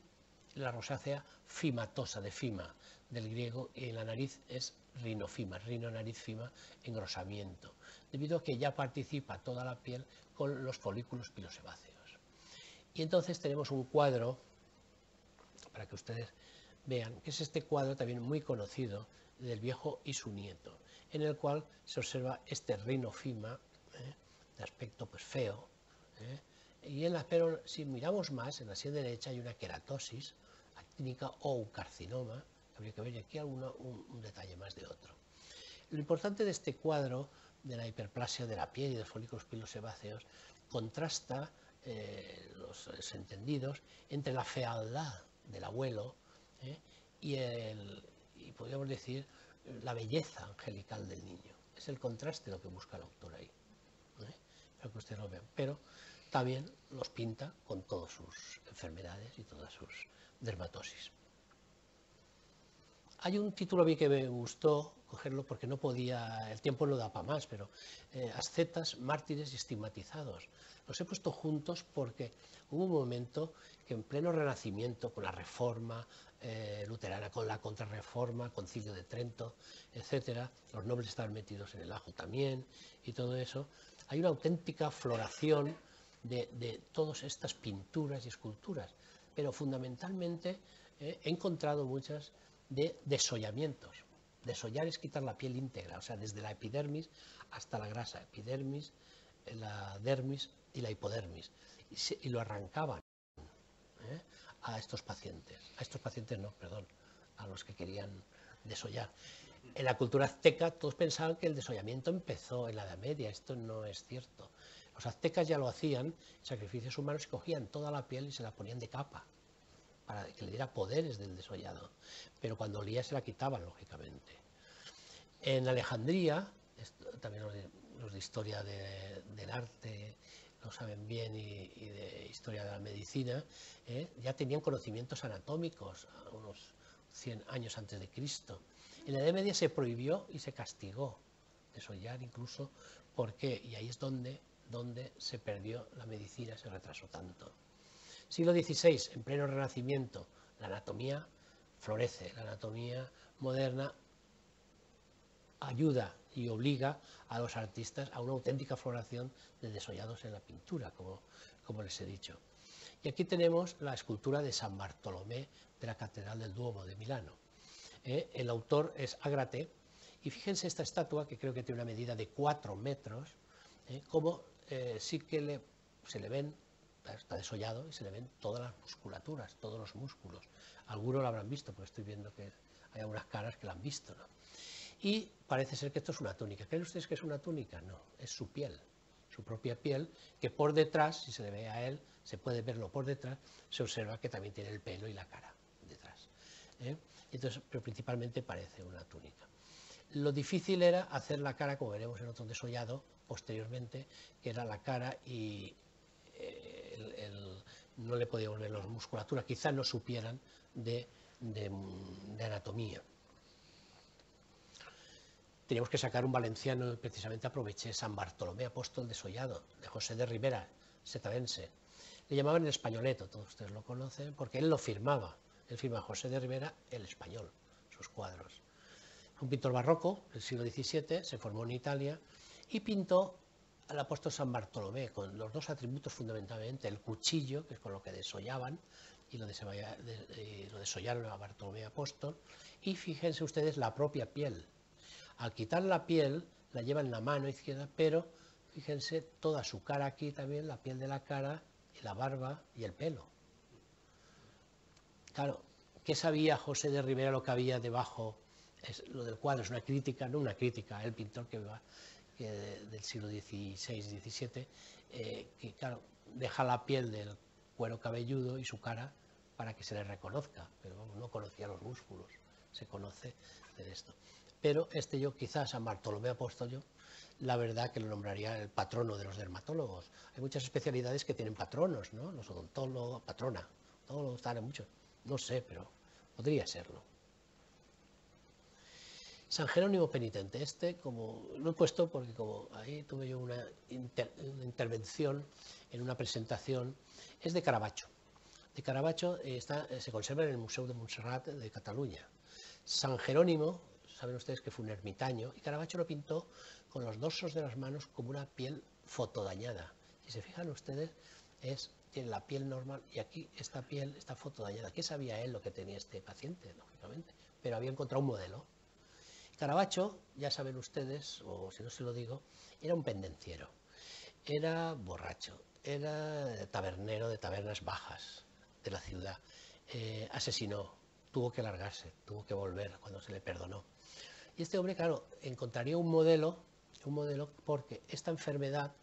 la rosácea fimatosa, de fima, del griego, y en la nariz es rinofima, rino-nariz-fima, engrosamiento, debido a que ya participa toda la piel con los folículos pilosebáceos. Y entonces tenemos un cuadro, para que ustedes vean, que es este cuadro también muy conocido del viejo y su nieto, en el cual se observa este rinofima, de aspecto pues feo, pero si miramos más, en la sien derecha hay una queratosis actínica o un carcinoma, habría que ver, y aquí un detalle más de otro. Lo importante de este cuadro, de la hiperplasia de la piel y de los folículos pilosebáceos, contrasta los entendidos entre la fealdad del abuelo y podríamos decir la belleza angelical del niño. Es el contraste lo que busca el autor ahí, para que ustedes lo vean, pero también los pinta con todas sus enfermedades y todas sus dermatosis. Hay un título a mí que me gustó cogerlo porque no podía, el tiempo no da para más, pero ascetas, mártires y estigmatizados. Los he puesto juntos porque hubo un momento que en pleno Renacimiento, con la Reforma luterana, con la Contrarreforma, Concilio de Trento, etcétera, los nobles estaban metidos en el ajo también y todo eso, hay una auténtica floración de todas estas pinturas y esculturas, pero fundamentalmente he encontrado muchas de desollamientos. Desollar es quitar la piel íntegra, o sea, desde la epidermis hasta la grasa, epidermis, la dermis y la hipodermis, y lo arrancaban a estos pacientes no, perdón, a los que querían desollar. En la cultura azteca todos pensaban que el desollamiento empezó en la Edad Media, esto no es cierto. Los aztecas ya lo hacían, sacrificios humanos, cogían toda la piel y se la ponían de capa, para que le diera poderes del desollado, pero cuando olía se la quitaban, lógicamente. En Alejandría, también los de historia del arte lo saben bien, y de historia de la medicina, ya tenían conocimientos anatómicos, unos 100 años antes de Cristo. En la Edad Media se prohibió y se castigó desollar incluso, porque, y ahí es donde se perdió la medicina, se retrasó tanto. Siglo XVI, en pleno Renacimiento, la anatomía florece, la anatomía moderna ayuda y obliga a los artistas a una auténtica floración de desollados en la pintura, como les he dicho. Y aquí tenemos la escultura de San Bartolomé de la Catedral del Duomo de Milano. El autor es Agrate, y fíjense esta estatua, que creo que tiene una medida de 4 metros, como sí que se le ven, está desollado y se le ven todas las musculaturas, todos los músculos. Algunos lo habrán visto, porque estoy viendo que hay algunas caras que la han visto, ¿no? y parece ser que esto es una túnica. ¿Creen ustedes que es una túnica? No, es su piel, su propia piel, que por detrás, si se le ve a él, se puede verlo por detrás, se observa que también tiene el pelo y la cara detrás. Entonces, pero principalmente parece una túnica. Lo difícil era hacer la cara, como veremos en otro desollado posteriormente, que era la cara y no le podíamos ver la musculatura, quizás no supieran de anatomía. Teníamos que sacar un valenciano, precisamente aproveché San Bartolomé Apóstol desollado, de José de Ribera, setavense. Le llamaban el españoleto, todos ustedes lo conocen, porque él lo firmaba. Él firma José de Ribera el español, sus cuadros. Un pintor barroco del siglo XVII, se formó en Italia y pintó al apóstol San Bartolomé con los dos atributos fundamentalmente, el cuchillo, que es con lo que desollaban, y lo desollaron a Bartolomé Apóstol, y fíjense ustedes la propia piel. Al quitar la piel, la lleva en la mano izquierda, pero fíjense toda su cara aquí también, la piel de la cara, y la barba y el pelo. Claro, ¿qué sabía José de Ribera lo que había debajo? Lo del cuadro es una crítica, no una crítica, el pintor que del siglo XVI, XVII, que claro, deja la piel del cuero cabelludo y su cara para que se le reconozca, pero vamos, no conocía los músculos, se conoce de esto. Pero yo, quizás San Bartolomé Apóstol, yo, la verdad que lo nombraría el patrono de los dermatólogos. Hay muchas especialidades que tienen patronos, ¿no? Los odontólogos, patrona, todos están mucho, no sé, pero podría serlo. San Jerónimo Penitente, como lo he puesto porque como ahí tuve yo una intervención en una presentación, es de Caravaggio. De Caravaggio se conserva en el Museo de Montserrat de Cataluña. San Jerónimo, saben ustedes que fue un ermitaño, y Caravaggio lo pintó con los dorsos de las manos como una piel fotodañada. Si se fijan ustedes, tiene la piel normal y aquí esta piel está fotodañada. ¿Qué sabía él lo que tenía este paciente? Lógicamente, pero había encontrado un modelo. Caravaggio, ya saben ustedes, o si no se lo digo, era un pendenciero, era borracho, era tabernero de tabernas bajas de la ciudad, asesinó, tuvo que largarse, tuvo que volver cuando se le perdonó. Y este hombre, claro, encontraría un modelo porque esta enfermedad,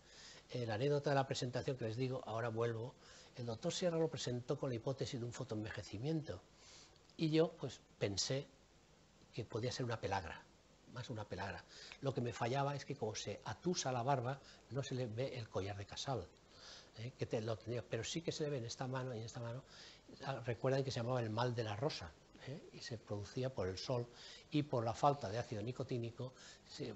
la anécdota de la presentación que les digo, ahora vuelvo, el doctor Sierra lo presentó con la hipótesis de un fotoenvejecimiento y yo pues pensé que podía ser una pelagra, más una pelagra. Lo que me fallaba es que como se atusa la barba, no se le ve el collar de casal, que lo tenía, pero sí que se le ve en esta mano y en esta mano. Recuerden que se llamaba el mal de la rosa, y se producía por el sol y por la falta de ácido nicotínico,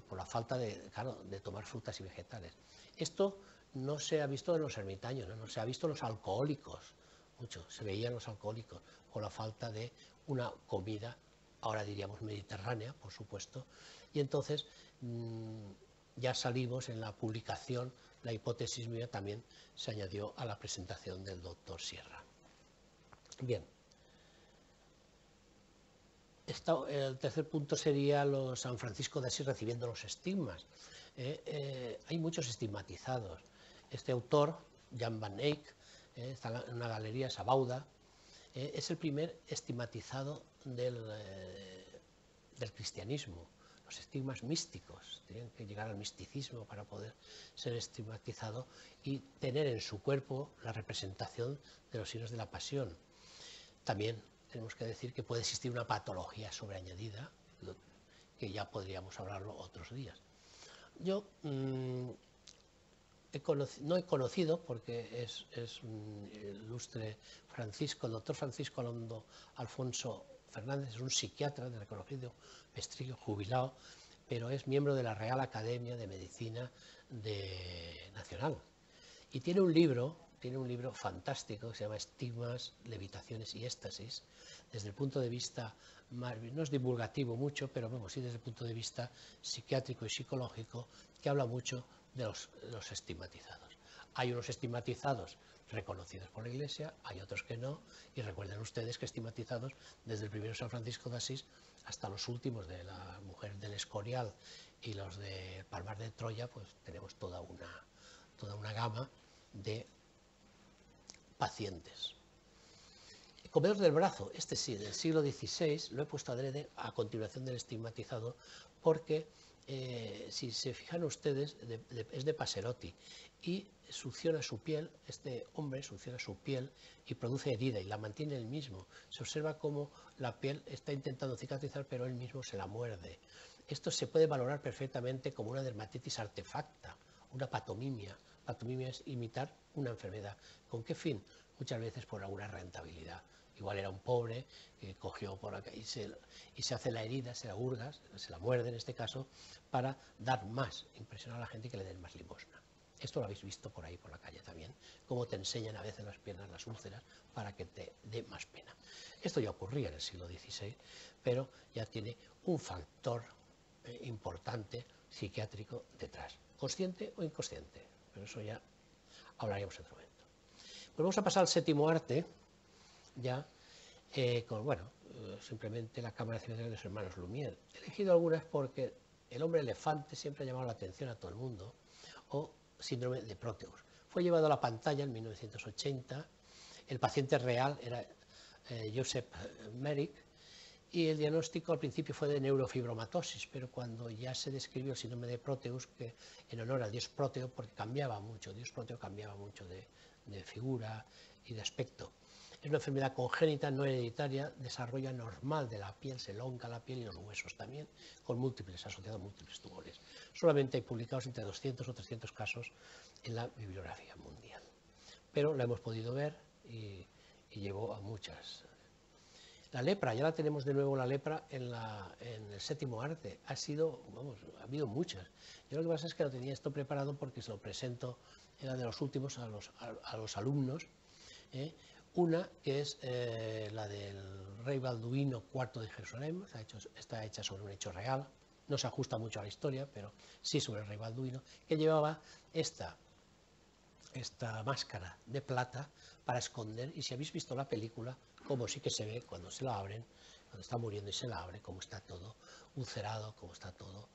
por la falta de tomar frutas y vegetales. Esto no se ha visto en los ermitaños, no se ha visto en los alcohólicos, mucho, se veían los alcohólicos con la falta de una comida, ahora diríamos mediterránea, por supuesto, y entonces ya salimos en la publicación, la hipótesis mía también se añadió a la presentación del doctor Sierra. Bien. El tercer punto sería San Francisco de Asís recibiendo los estigmas. Hay muchos estigmatizados. Este autor, Jan van Eyck, está en una galería, Sabauda, es el primer estigmatizado del cristianismo. Los estigmas místicos, tienen que llegar al misticismo para poder ser estigmatizado y tener en su cuerpo la representación de los signos de la pasión. También tenemos que decir que puede existir una patología sobreañadida, que ya podríamos hablarlo otros días. Yo no he conocido, porque es un ilustre Francisco, el doctor Francisco Alfonso Fernández, es un psiquiatra de reconocido prestigio, jubilado, pero es miembro de la Real Academia de Medicina Nacional. Y tiene un libro fantástico que se llama Estigmas, Levitaciones y Éxtasis, desde el punto de vista, no es divulgativo mucho, pero bueno, sí desde el punto de vista psiquiátrico y psicológico, que habla mucho de los estigmatizados. Hay unos estigmatizados reconocidos por la Iglesia, hay otros que no, y recuerden ustedes que estigmatizados desde el primero San Francisco de Asís hasta los últimos de la mujer del Escorial y los de Palmar de Troya, pues tenemos toda una gama de pacientes. Comedor del brazo, este sí, del siglo XVI, lo he puesto adrede a continuación del estigmatizado, porque si se fijan ustedes, es de Paserotti, y succiona su piel, este hombre succiona su piel y produce herida y la mantiene él mismo. Se observa cómo la piel está intentando cicatrizar, pero él mismo se la muerde. Esto se puede valorar perfectamente como una dermatitis artefacta, una patomimia. Patomimia es imitar una enfermedad. ¿Con qué fin? Muchas veces por alguna rentabilidad. Igual era un pobre que cogió por acá y se hace la herida, se la hurga, se la muerde en este caso, para dar más, impresionar a la gente y que le den más limosna. Esto lo habéis visto por ahí, por la calle también, cómo te enseñan a veces las piernas, las úlceras, para que te dé más pena. Esto ya ocurría en el siglo XVI, pero ya tiene un factor importante psiquiátrico detrás, consciente o inconsciente, pero eso ya hablaríamos en otro momento. Pues vamos a pasar al séptimo arte, ya con, bueno, simplemente la cámara cinematográfica de los hermanos Lumière. He elegido algunas porque el hombre elefante siempre ha llamado la atención a todo el mundo, o síndrome de Proteus. Fue llevado a la pantalla en 1980, el paciente real era Joseph Merrick, y el diagnóstico al principio fue de neurofibromatosis, pero cuando ya se describió el síndrome de Proteus, que en honor al dios Proteo, porque cambiaba mucho, dios Proteo cambiaba mucho de figura y de aspecto. Es una enfermedad congénita, no hereditaria, desarrollo normal de la piel, se elonga la piel y los huesos también, con múltiples, asociados a múltiples tumores. Solamente hay publicados entre 200 o 300 casos en la bibliografía mundial. Pero la hemos podido ver y llevó a muchas. La lepra, ya la tenemos de nuevo la lepra en el séptimo arte. Ha habido muchas. Yo lo que pasa es que no tenía esto preparado porque se lo presento, era de los últimos a los alumnos. Una que es la del rey Balduino IV de Jerusalén, está hecha sobre un hecho real, no se ajusta mucho a la historia, pero sí sobre el rey Balduino, que llevaba esta máscara de plata para esconder, y si habéis visto la película, como sí que se ve cuando se la abren, cuando está muriendo y se la abre, cómo está todo ulcerado, cómo está todo,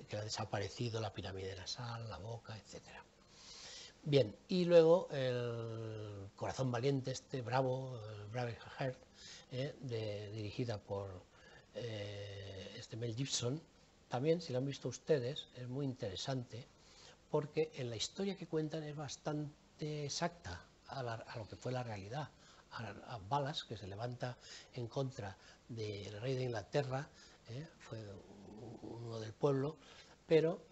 que ha desaparecido la pirámide nasal, la boca, etcétera. Bien, y luego el Corazón Valiente, Bravo, Braveheart, dirigida por Mel Gibson, también, si lo han visto ustedes, es muy interesante, porque en la historia que cuentan es bastante exacta a lo que fue la realidad. A Balas, que se levanta en contra del rey de Inglaterra, fue uno del pueblo, pero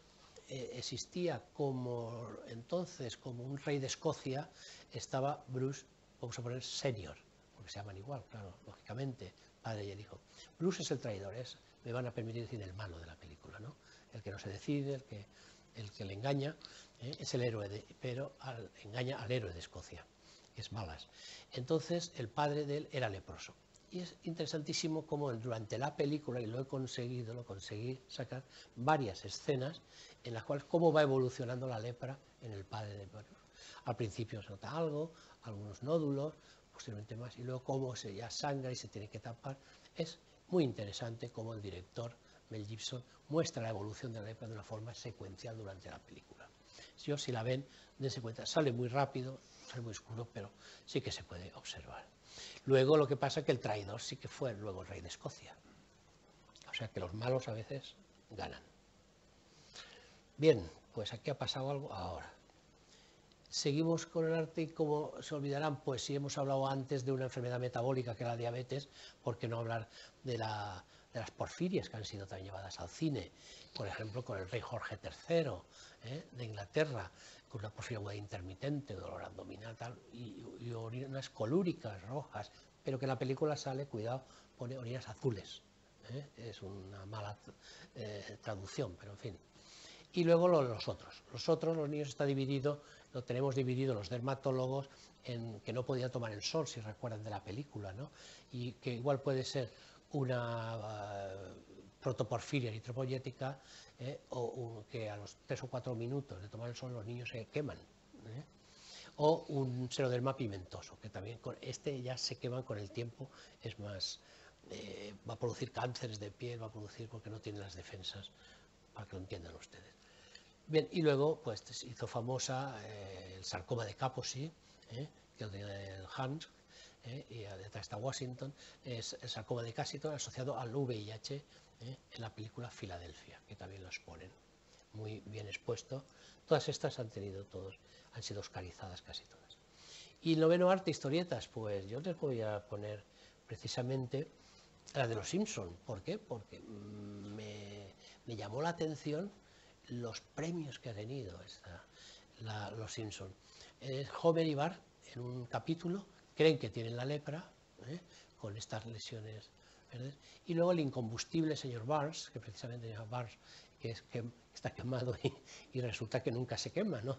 existía entonces como un rey de Escocia, estaba Bruce, vamos a poner senior, porque se llaman igual, claro, lógicamente, padre y el hijo. Bruce es el traidor, me van a permitir decir el malo de la película, ¿no? El que no se decide, el que le engaña, es el héroe, pero engaña al héroe de Escocia, que es Balas. Entonces el padre de él era leproso. Y es interesantísimo cómo durante la película, y lo conseguí sacar varias escenas en las cuales cómo va evolucionando la lepra en el padre de Bruce. Al principio se nota algo, algunos nódulos, posteriormente más, y luego cómo se ya sangra y se tiene que tapar. Es muy interesante cómo el director Mel Gibson muestra la evolución de la lepra de una forma secuencial durante la película. Si la ven, dense cuenta, sale muy rápido, sale muy oscuro, pero sí que se puede observar. Luego lo que pasa es que el traidor sí que fue luego el rey de Escocia. O sea que los malos a veces ganan. Bien, pues aquí ha pasado algo ahora. Seguimos con el arte y como se olvidarán, pues si hemos hablado antes de una enfermedad metabólica que es la diabetes, ¿por qué no hablar de las porfirias que han sido también llevadas al cine? Por ejemplo, con el rey Jorge III de Inglaterra, con una porfiria aguda intermitente, dolor abdominal tal, y orinas colúricas rojas, pero que en la película sale, cuidado, pone orinas azules. Es una mala traducción, pero en fin. Y luego los otros. Los niños está dividido, lo tenemos dividido los dermatólogos en que no podían tomar el sol, si recuerdan de la película, ¿no? Y que igual puede ser una protoporfiria eritropoyética, o que a los 3 o 4 minutos de tomar el sol los niños se queman. O un xeroderma pimentoso, que también con ya se queman con el tiempo, es más, va a producir cánceres de piel, va a producir porque no tiene las defensas, para que lo entiendan ustedes. Bien, y luego pues se hizo famosa el sarcoma de Kaposi, que el Hans, y detrás está Washington, es el sarcoma de Castleton asociado al VIH en la película Filadelfia, que también lo exponen, muy bien expuesto. Todas estas han sido oscarizadas casi todas. Y el noveno arte, historietas, pues yo les voy a poner precisamente la de los Simpson. ¿Por qué? Porque me llamó la atención los premios que ha tenido los Simpson. Homer y Bart, en un capítulo, creen que tienen la lepra, con estas lesiones verdes, y luego el incombustible señor Barnes, que precisamente se llama Barnes, que está quemado y resulta que nunca se quema, ¿no?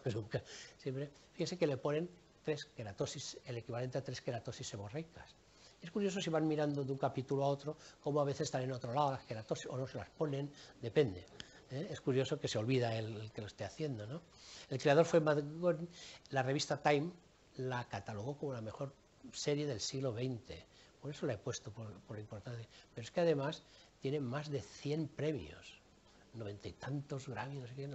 Siempre, fíjense que le ponen 3 queratosis, el equivalente a 3 queratosis seborreicas. Es curioso si van mirando de un capítulo a otro, cómo a veces están en otro lado las queratosis, o no se las ponen, depende. Es curioso que se olvida el que lo esté haciendo, ¿no? El creador fue Matt Groening. La revista Time la catalogó como la mejor serie del siglo XX. Por eso la he puesto por importancia. Pero es que además tiene más de 100 premios. 90 y tantos Grammy, no sé qué,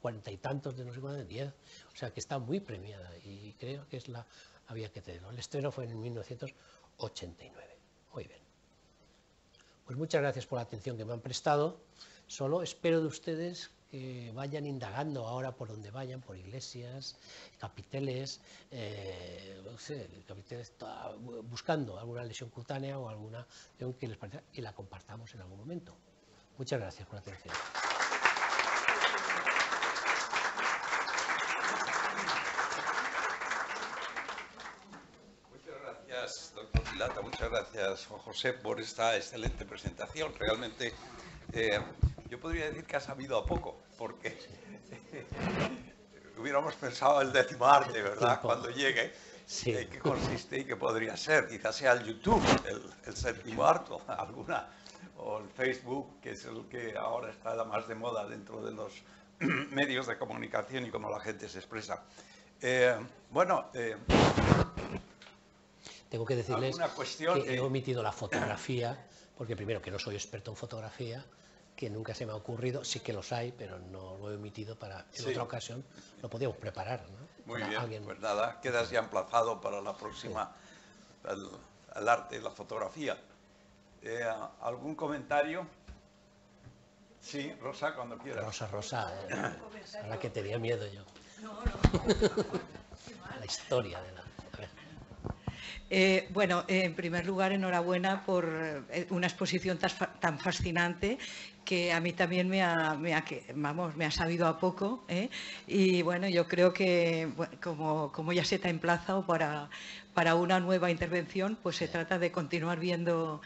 40 y tantos de no sé cuánto, 10. O sea que está muy premiada y creo que había que tenerlo. El estreno fue en 1989. Muy bien. Pues muchas gracias por la atención que me han prestado. Solo espero de ustedes que vayan indagando ahora por donde vayan, por iglesias, capiteles, no sé, capiteles, buscando alguna lesión cutánea o alguna que les parezca y la compartamos en algún momento. Muchas gracias por la atención. Muchas gracias, doctor Pilata, muchas gracias, Juan José, por esta excelente presentación. Realmente, yo podría decir que ha sabido a poco, porque hubiéramos pensado el 10º arte, ¿verdad?, cuando llegue, sí. ¿Qué consiste y qué podría ser? Quizás sea el YouTube, el 7º arte, o el Facebook, que es el que ahora está más de moda dentro de los medios de comunicación y cómo la gente se expresa. Tengo que decirles que he omitido la fotografía, porque primero que no soy experto en fotografía, que nunca se me ha ocurrido, sí que los hay, pero no lo he omitido para en otra ocasión lo podíamos preparar, ¿no? Muy bien, pues nada, quedas ya emplazado para la próxima, el arte y la fotografía. ¿Algún comentario? Sí, Rosa, cuando quieras. Rosa, a la que tenía miedo yo. La historia de la... Bueno, en primer lugar, enhorabuena por una exposición tan fascinante que a mí también me ha sabido a poco, y bueno, yo creo que como ya se te ha emplazado para una nueva intervención, pues se trata de continuar viendo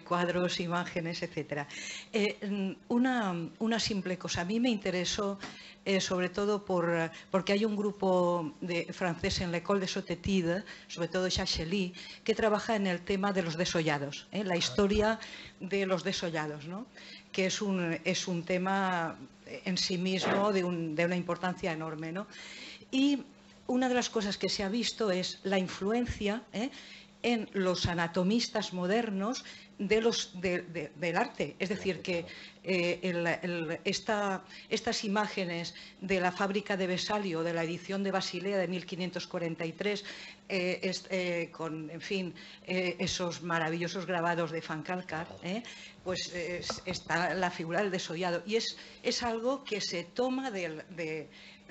cuadros, imágenes, etcétera. Una simple cosa, a mí me interesó sobre todo porque hay un grupo francés en l'École des Hautes Études, sobre todo Chachely, que trabaja en el tema de los desollados, la historia de los desollados, ¿no?, que es un tema en sí mismo de una importancia enorme, ¿no? Y una de las cosas que se ha visto es la influencia en los anatomistas modernos del arte. Es decir, que estas imágenes de la fábrica de Vesalio, de la edición de Basilea de 1543, con, en fin, esos maravillosos grabados de Van Calcar, pues está la figura del desollado. Y es algo que se toma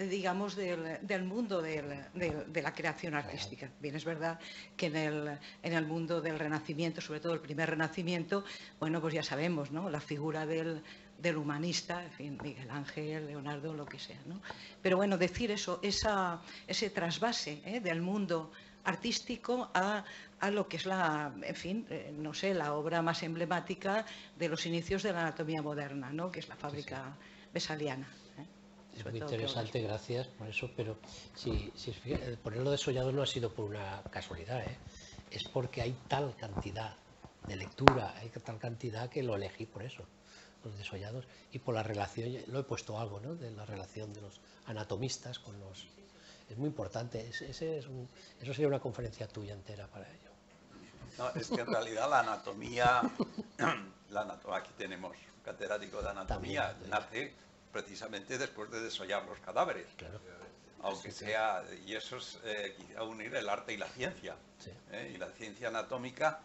digamos, del mundo de la creación artística. Bien, es verdad que en el mundo del Renacimiento, sobre todo el primer Renacimiento, bueno, pues ya sabemos, ¿no?, la figura del humanista, en fin, Miguel Ángel, Leonardo, lo que sea, ¿no? Pero bueno, decir eso, ese trasvase del mundo artístico a lo que es en fin, no sé, la obra más emblemática de los inicios de la anatomía moderna, ¿no?, que es la fábrica vesaliana. Es muy interesante, gracias por eso, pero si ponerlo desollado no ha sido por una casualidad, es porque hay tal cantidad de lectura, hay tal cantidad que lo elegí por eso, los desollados, y por la relación, lo he puesto algo, ¿no?, de la relación de los anatomistas con los... Es muy importante, eso sería una conferencia tuya entera para ello. No, es que en realidad la anatomía, aquí tenemos un catedrático de anatomía, nace precisamente después de desollar los cadáveres. Claro. aunque sea, y eso es quizá unir el arte y la ciencia. Sí. Y la ciencia anatómica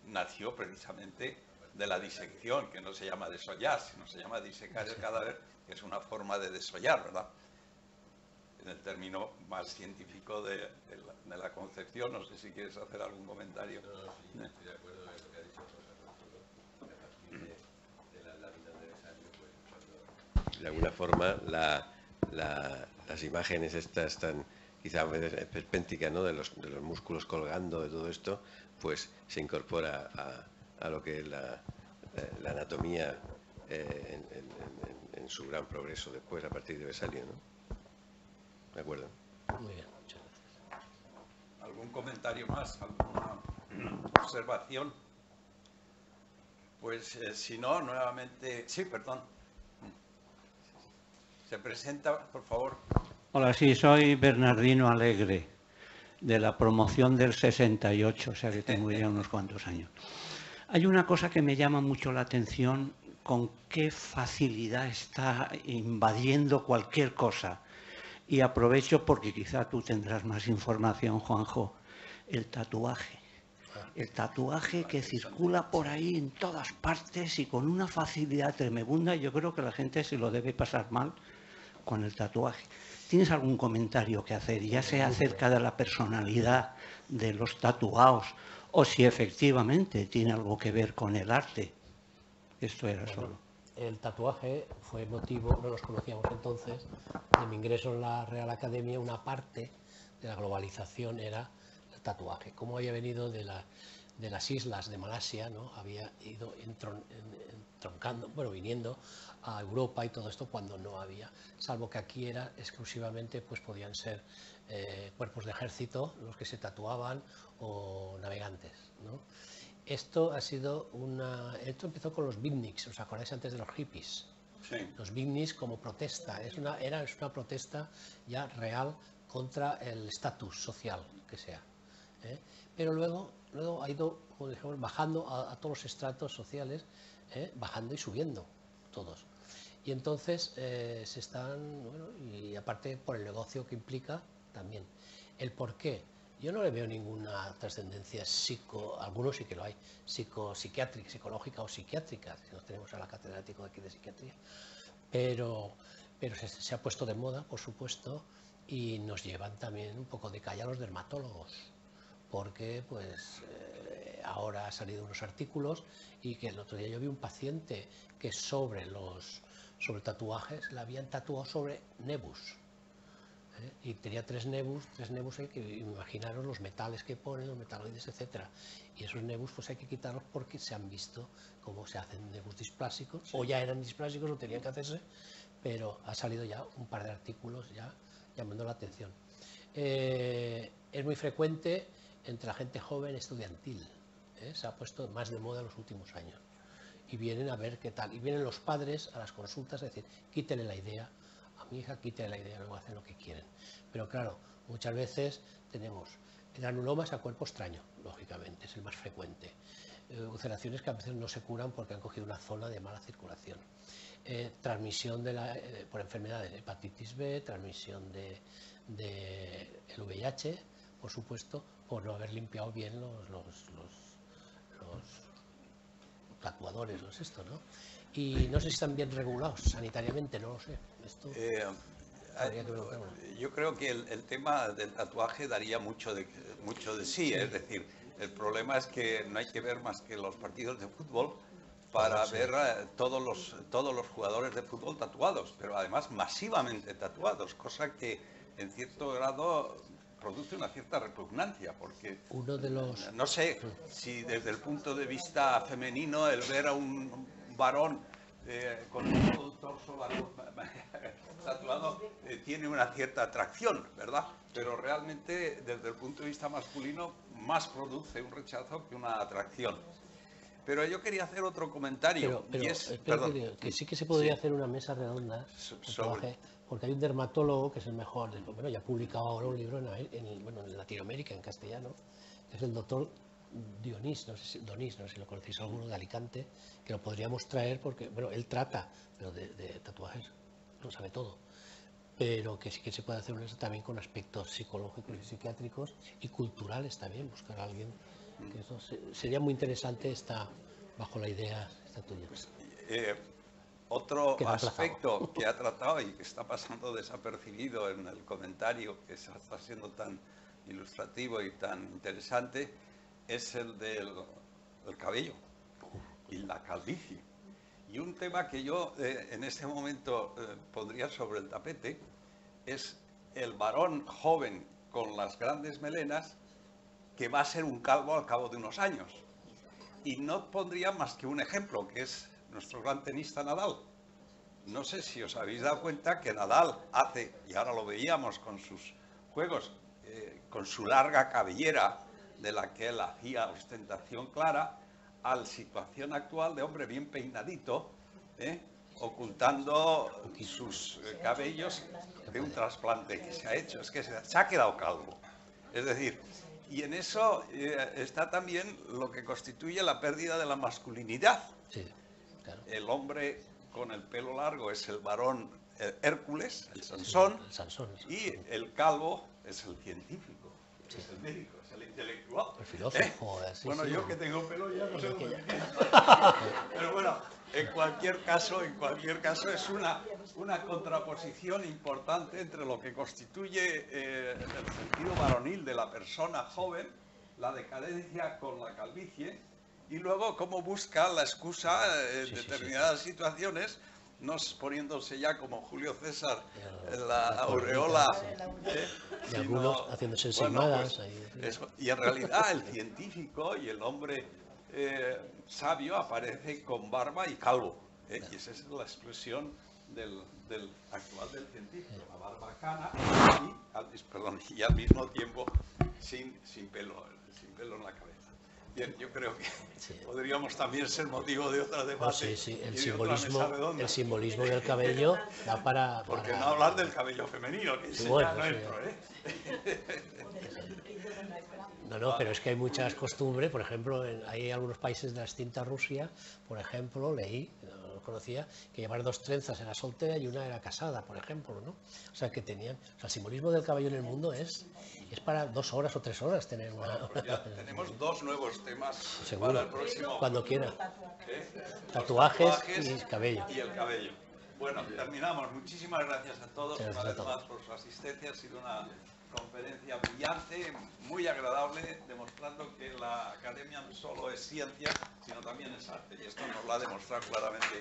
nació precisamente de la disección, que no se llama desollar, sino se llama disecar el cadáver, que es una forma de desollar, ¿verdad? En el término más científico de la concepción. No sé si quieres hacer algún comentario. No, sí, estoy de acuerdo en lo que ha dicho José Arturo, que a partir de las láminas de Vesalio, pues cuando de alguna forma las imágenes estas tan quizá esperpénticas, ¿no?, de los músculos colgando, de todo esto, pues se incorpora a lo que es la anatomía en su gran progreso después, a partir de Vesalio, ¿no? De acuerdo. Muy bien, muchas gracias. ¿Algún comentario más? ¿Alguna observación? Pues si no, nuevamente... Sí, perdón. Se presenta, por favor. Hola, sí, soy Bernardino Alegre, de la promoción del 68, o sea que tengo ya unos cuantos años. Hay una cosa que me llama mucho la atención, con qué facilidad está invadiendo cualquier cosa. Y aprovecho porque quizá tú tendrás más información, Juanjo, el tatuaje. El tatuaje que circula por ahí en todas partes y con una facilidad tremenda. Yo creo que la gente se lo debe pasar mal con el tatuaje. ¿Tienes algún comentario que hacer, ya sea acerca de la personalidad de los tatuados o si efectivamente tiene algo que ver con el arte? Esto era solo. El tatuaje fue motivo, no nos conocíamos entonces, de mi ingreso en la Real Academia. Una parte de la globalización era el tatuaje. Como había venido de las islas de Malasia, ¿no? Había ido entroncando, bueno, viniendo a Europa y todo esto cuando no había, salvo que aquí era exclusivamente, pues podían ser cuerpos de ejército los que se tatuaban o navegantes, ¿no? Esto ha sido esto empezó con los beatniks, ¿os acordáis antes de los hippies? Sí. Los beatniks como protesta, es una protesta ya real contra el estatus social que sea, ¿eh? Pero luego ha ido, como dijimos, bajando a todos los estratos sociales, bajando y subiendo todos. Y entonces se están, bueno, y aparte por el negocio que implica también. El por qué. Yo no le veo ninguna trascendencia algunos sí que lo hay, psiquiátrica, psicológica o psiquiátrica, si nos tenemos a la catedrático aquí de psiquiatría, pero se ha puesto de moda, por supuesto, y nos llevan también un poco de calle a los dermatólogos, porque pues ahora han salido unos artículos y que el otro día yo vi un paciente que sobre tatuajes le habían tatuado sobre nebus. Y tenía tres nebus ahí, que imaginaros los metales que ponen, los metaloides, etcétera. Y esos nebus pues hay que quitarlos porque se han visto cómo se hacen nebus displásicos, sí. O ya eran displásicos o tenían que hacerse, pero ha salido ya un par de artículos ya llamando la atención. Es muy frecuente entre la gente joven estudiantil, se ha puesto más de moda en los últimos años. Y vienen a ver qué tal. Y vienen los padres a las consultas a decir, quítenle la idea a mi hija, quítenle la idea, luego hacen lo que quieren. Pero claro, muchas veces tenemos granulomas a cuerpo extraño, lógicamente, es el más frecuente. Ulceraciones que a veces no se curan porque han cogido una zona de mala circulación. Transmisión por enfermedades, hepatitis B, transmisión del VIH, por supuesto, por no haber limpiado bien los tatuadores, ¿no es esto, no? Y no sé si están bien regulados sanitariamente, no lo sé. Esto yo creo que el tema del tatuaje daría mucho de sí, es decir, el problema es que no hay que ver más que los partidos de fútbol para ver todos los jugadores de fútbol tatuados, pero además masivamente tatuados, cosa que en cierto grado produce una cierta repugnancia, porque no sé si desde el punto de vista femenino el ver a un varón con todo el torso tatuado tiene una cierta atracción, ¿verdad? Pero realmente desde el punto de vista masculino más produce un rechazo que una atracción. Pero yo quería hacer otro comentario. Que sí que se podría hacer una mesa redonda porque hay un dermatólogo que es el mejor, bueno, ya ha publicado ahora un libro en Latinoamérica, en castellano, que es el doctor Donís, no sé si lo conocéis alguno, de Alicante, que lo podríamos traer porque, bueno, él trata, pero de tatuajes lo sabe todo. pero que sí que se puede hacer también con aspectos psicológicos y psiquiátricos y culturales también, buscar a alguien. Que eso sería muy interesante bajo la idea esta tuya. Otro aspecto que ha tratado y que está pasando desapercibido en el comentario, que está siendo tan ilustrativo y tan interesante, es el del cabello y la calvicie. Y un tema que yo en este momento pondría sobre el tapete es el varón joven con las grandes melenas que va a ser un calvo al cabo de unos años. Y no pondría más que un ejemplo, que es nuestro gran tenista Nadal. No sé si os habéis dado cuenta que Nadal hace, y ahora lo veíamos con sus juegos, con su larga cabellera, de la que él hacía ostentación clara, a la situación actual de hombre bien peinadito, ocultando sus cabellos de un trasplante que se ha hecho. Es que se ha quedado calvo. Es decir, y en eso está también lo que constituye la pérdida de la masculinidad. Sí, claro. El hombre con el pelo largo es el varón Hércules, el Sansón, y el calvo es el científico, es el médico, es el intelectual. El filósofo. Bueno, sí, yo que tengo pelo ya no sé lo que pero bueno, en cualquier caso es una contraposición importante entre lo que constituye el sentido varonil de la persona joven, la decadencia con la calvicie, y luego cómo busca la excusa en determinadas situaciones, no poniéndose ya como Julio César la aureola, y algunos haciéndose ensimadas. Y en realidad el científico y el hombre sabio aparece con barba y calvo, y esa es la expresión del actual del científico, la barba cana y al mismo tiempo sin pelo en la cabeza. Bien, yo creo que podríamos también ser motivo de otra debate. El simbolismo del cabello da para... Porque no hablar del cabello femenino, que ya no entro, No, pero es que hay muchas costumbres, por ejemplo, hay algunos países de la extinta Rusia, por ejemplo, leí, no lo conocía, que llevar 2 trenzas era soltera y una era casada, por ejemplo, ¿no? O sea, que tenían... O sea, el simbolismo del cabello en el mundo es para 2 horas o 3 horas tener una... Bueno, pues ya tenemos 2 nuevos temas. Seguro, para el próximo. Cuando quiera. Tatuajes y cabello. Y el cabello. Bueno, terminamos. Muchísimas gracias a todos una vez más por su asistencia. Ha sido una conferencia brillante, muy agradable, demostrando que la academia no solo es ciencia, sino también es arte. Y esto nos lo ha demostrado claramente.